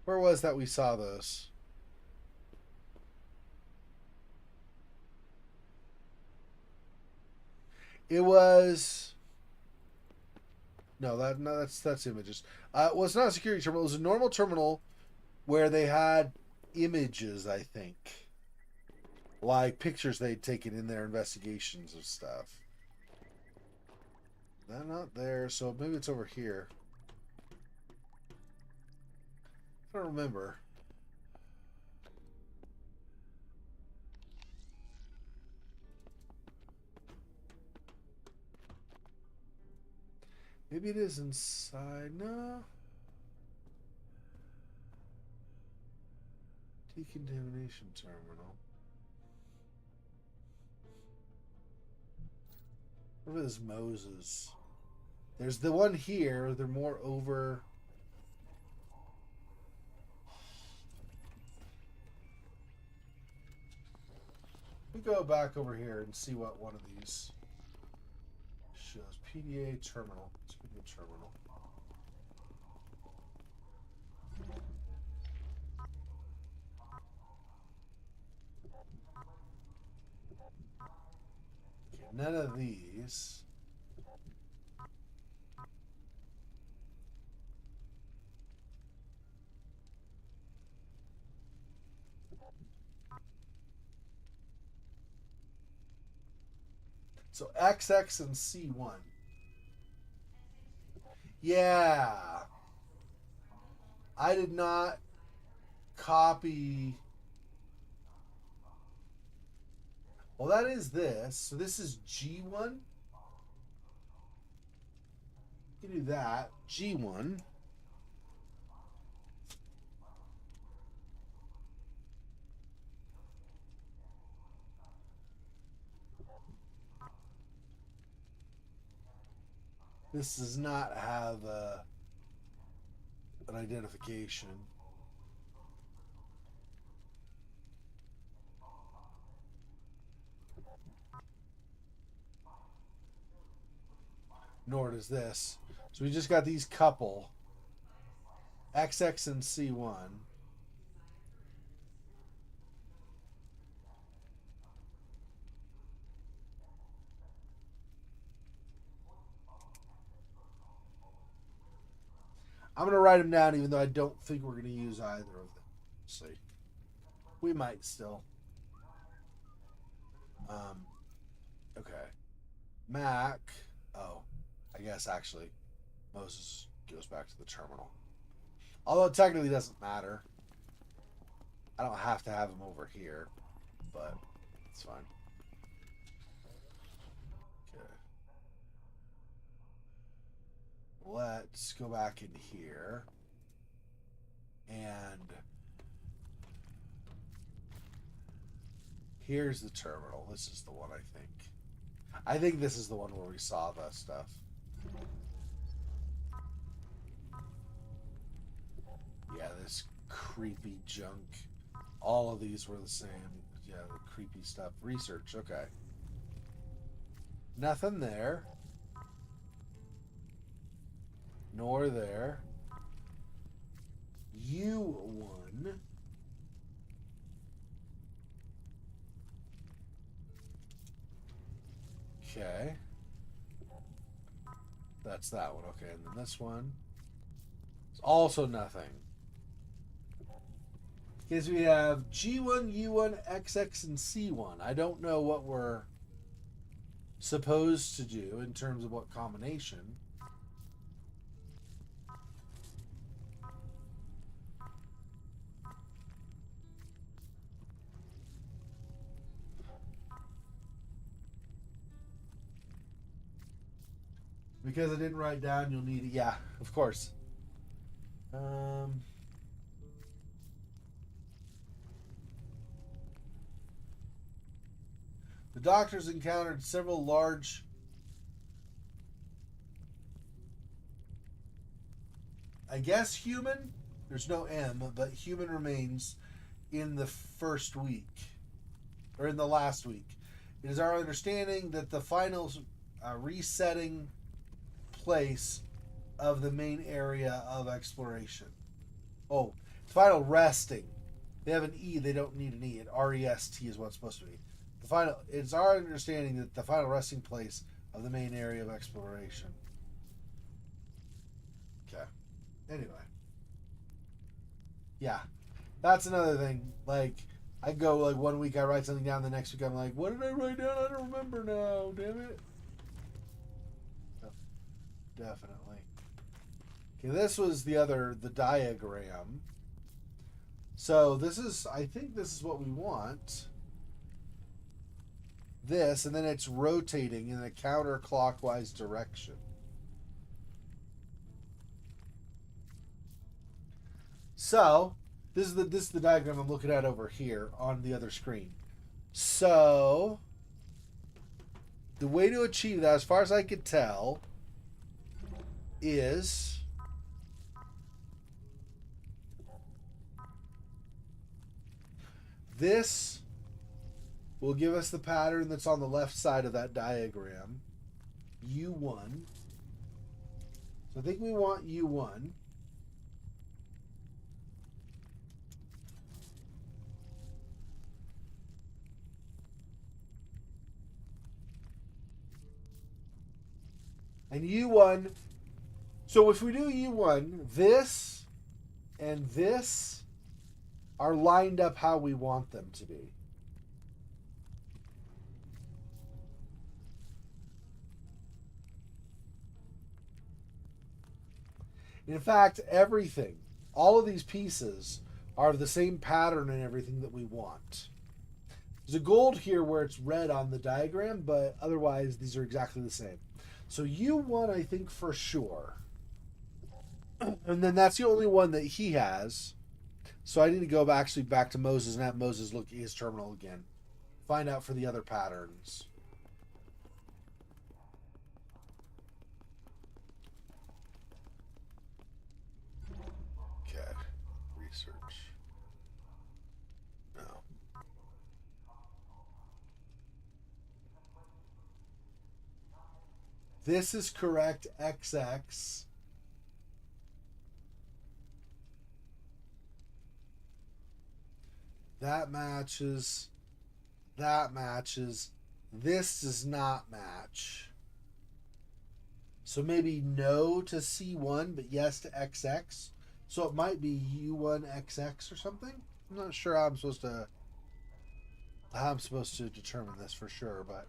Where was that we saw those? It was no, that's images. Well, it's not a security terminal. It was a normal terminal where they had images, I think, like pictures they'd taken in their investigations of stuff. They're not there, so maybe it's over here. I don't remember. Maybe it is inside. No. Decontamination terminal. What is Moses? There's the one here. They're more over. We go back over here and see what one of these shows. PDA terminal. Let's go to the terminal. Okay, none of these. So XX and C1. Yeah. I did not copy. Well, that is this. So this is G1. You can do that. G1. This does not have an identification. Nor does this. So we just got these couple. XX and C1. I'm going to write them down even though I don't think we're going to use either of them. Let's see. We might still. Okay. Mac. Oh, I guess actually Moses goes back to the terminal. Although it technically doesn't matter. I don't have to have him over here, but it's fine. Let's go back in here and here's the terminal. This is the one, I think. I think this is the one where we saw the stuff. Yeah, this creepy junk. All of these were the same. Yeah, the creepy stuff. Research, okay. Nothing there. Nor there. U1. Okay. That's that one. Okay, and then this one. It's also nothing. Because we have G1, U1, XX, and C1. I don't know what we're supposed to do in terms of what combination. Because I didn't write down, you'll need it. Yeah, of course. The doctors encountered several large I guess human, there's no M, but human remains in the first week, or in the last week. It is our understanding that the final resetting place of the main area of exploration. Oh, final resting. They have an E, they don't need an E. An REST is what it's supposed to be. It's our understanding that the final resting place of the main area of exploration. Okay. Anyway. Yeah. That's another thing. Like, I go, like, 1 week I write something down, the next week I'm like, what did I write down? I don't remember now. Damn it. So, definitely. Okay, this was the diagram. So this is, I think this is what we want. This, and then it's rotating in a counterclockwise direction. So, this is the diagram I'm looking at over here on the other screen. So, the way to achieve that, as far as I could tell, is this will give us the pattern that's on the left side of that diagram, U1. So I think we want U1. And U1, so if we do U1, this and this are lined up how we want them to be. In fact, everything, all of these pieces are the same pattern and everything that we want. There's a gold here where it's red on the diagram, but otherwise these are exactly the same. So U1, I think for sure. And then that's the only one that he has. So I need to go back to Moses and have Moses look at his terminal again. Find out for the other patterns. Okay. Research. No. This is correct, XX. That matches. That matches. This does not match. So maybe no to C1, but yes to XX. So it might be U1XX or something. I'm not sure how I'm supposed to determine this for sure, but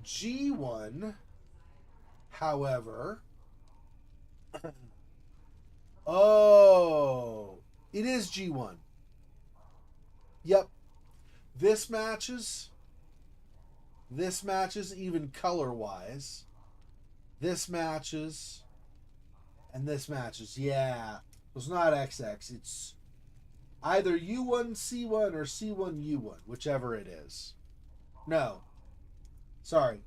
G1, however, oh, it is G1. Yep. This matches. This matches even color-wise. This matches. And this matches. Yeah. It's not XX. It's either U1C1 or C1U1, whichever it is. No. Sorry.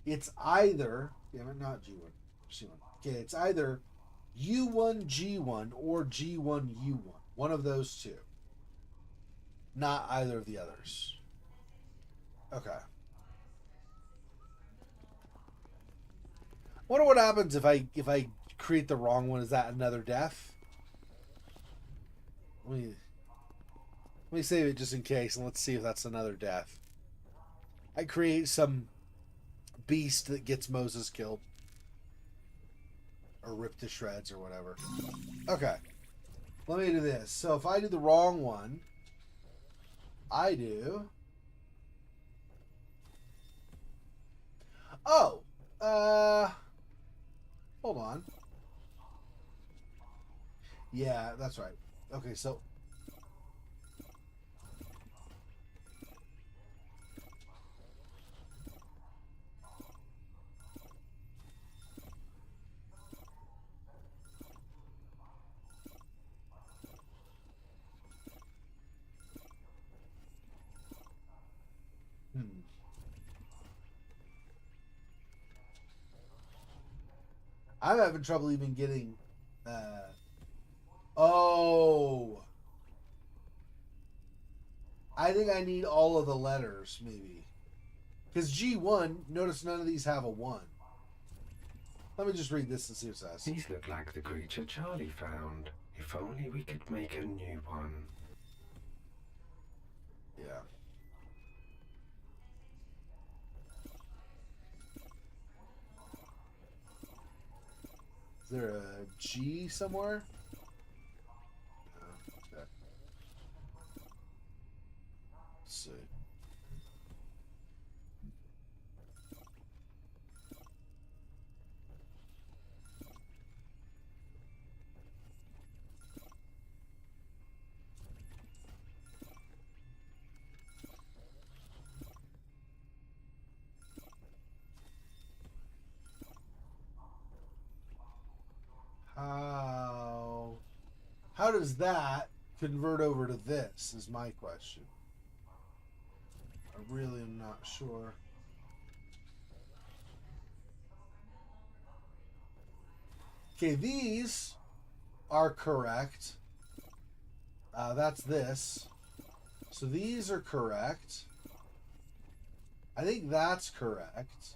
It's either, damn it, not G1. C1. Okay, it's either U1G1 or G1U1. One of those two. Not either of the others. Okay. I wonder what happens if I create the wrong one. Is that another death? Let me save it just in case, and let's see if that's another death. I create some beast that gets Moses killed. Or ripped to shreds or whatever. Okay. Let me do this. So if I do the wrong one, I do. Oh. Hold on. Yeah, that's right. Okay, so I'm having trouble even getting oh, I think I need all of the letters maybe, because G1, notice none of these have a 1. Let me just read this and see what it says. These look like the creature Charlie found. If only we could make a new one. Yeah. there a G somewhere? No. Okay. Let's see. How does that convert over to this is my question. I really am not sure. Okay, these are correct. That's this. So these are correct. I think that's correct.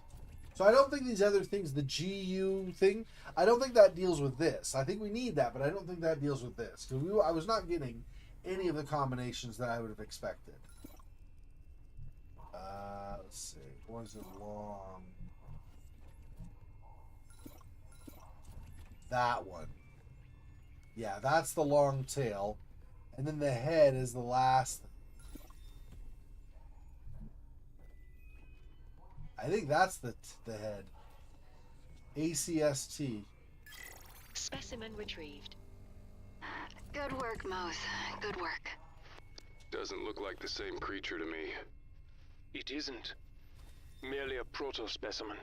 So I don't think these other things, the GU thing, I don't think that deals with this. I think we need that, but I don't think that deals with this. Because I was not getting any of the combinations that I would have expected. Let's see. Was it long? That one. Yeah, that's the long tail. And then the head is the last. I think that's the head. ACST. Specimen retrieved. Good work, Mose. Good work. Doesn't look like the same creature to me. It isn't. Merely a proto-specimen.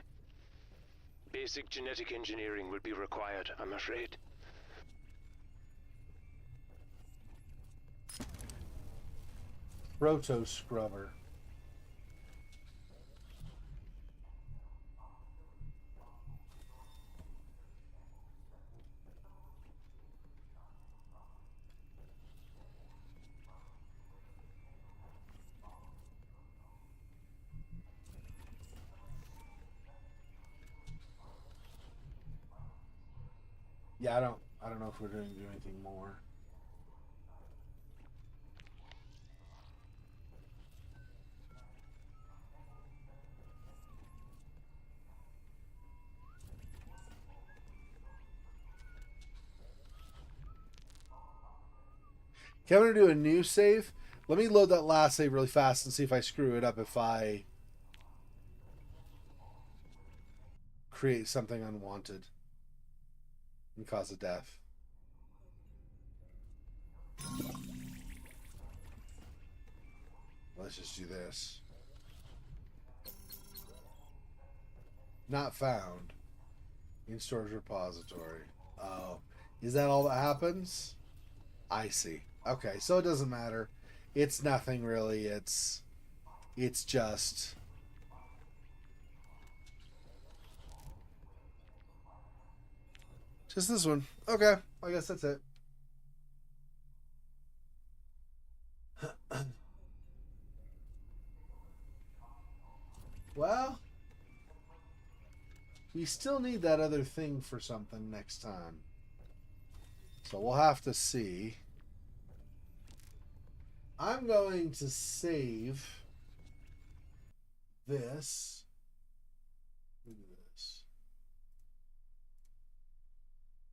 Basic genetic engineering will be required, I'm afraid. Proto-scrubber. Yeah, I don't know if we're going to do anything more. Okay, I'm going to do a new save. Let me load that last save really fast and see if I screw it up if I create something unwanted and cause a death. Let's just do this. Not found in storage repository. Oh, is that all that happens? I see. Okay, so it doesn't matter. It's nothing really. It's just this one. Okay, I guess that's it. Well, we still need that other thing for something next time. So we'll have to see. I'm going to save this. Look at this.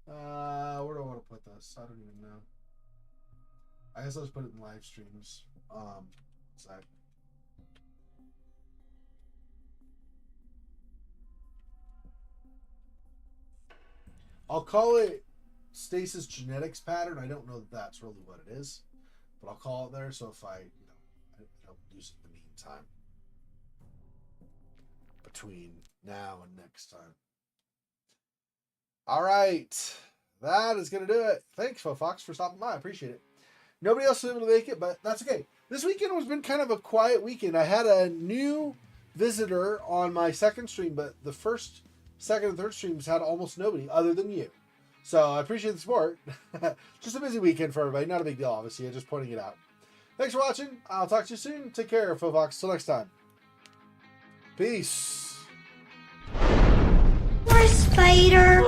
Where do I want to put this? I don't even know. I guess I'll just put it in live streams. Sec. I'll call it Stasis genetics pattern. I don't know that that's really what it is, but I'll call it there. So if I don't use it in the meantime, between now and next time. All right, that is gonna do it. Thanks, Fox, for stopping by. I appreciate it. Nobody else was able to make it, but that's okay. This weekend has been kind of a quiet weekend. I had a new visitor on my second stream, but the first, second, and third streams had almost nobody other than you. So I appreciate the support. Just a busy weekend for everybody. Not a big deal, obviously. I'm just pointing it out. Thanks for watching. I'll talk to you soon. Take care, Fofox. Till next time. Peace. Poor spider.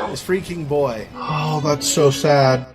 This freaking boy. Oh, that's so sad.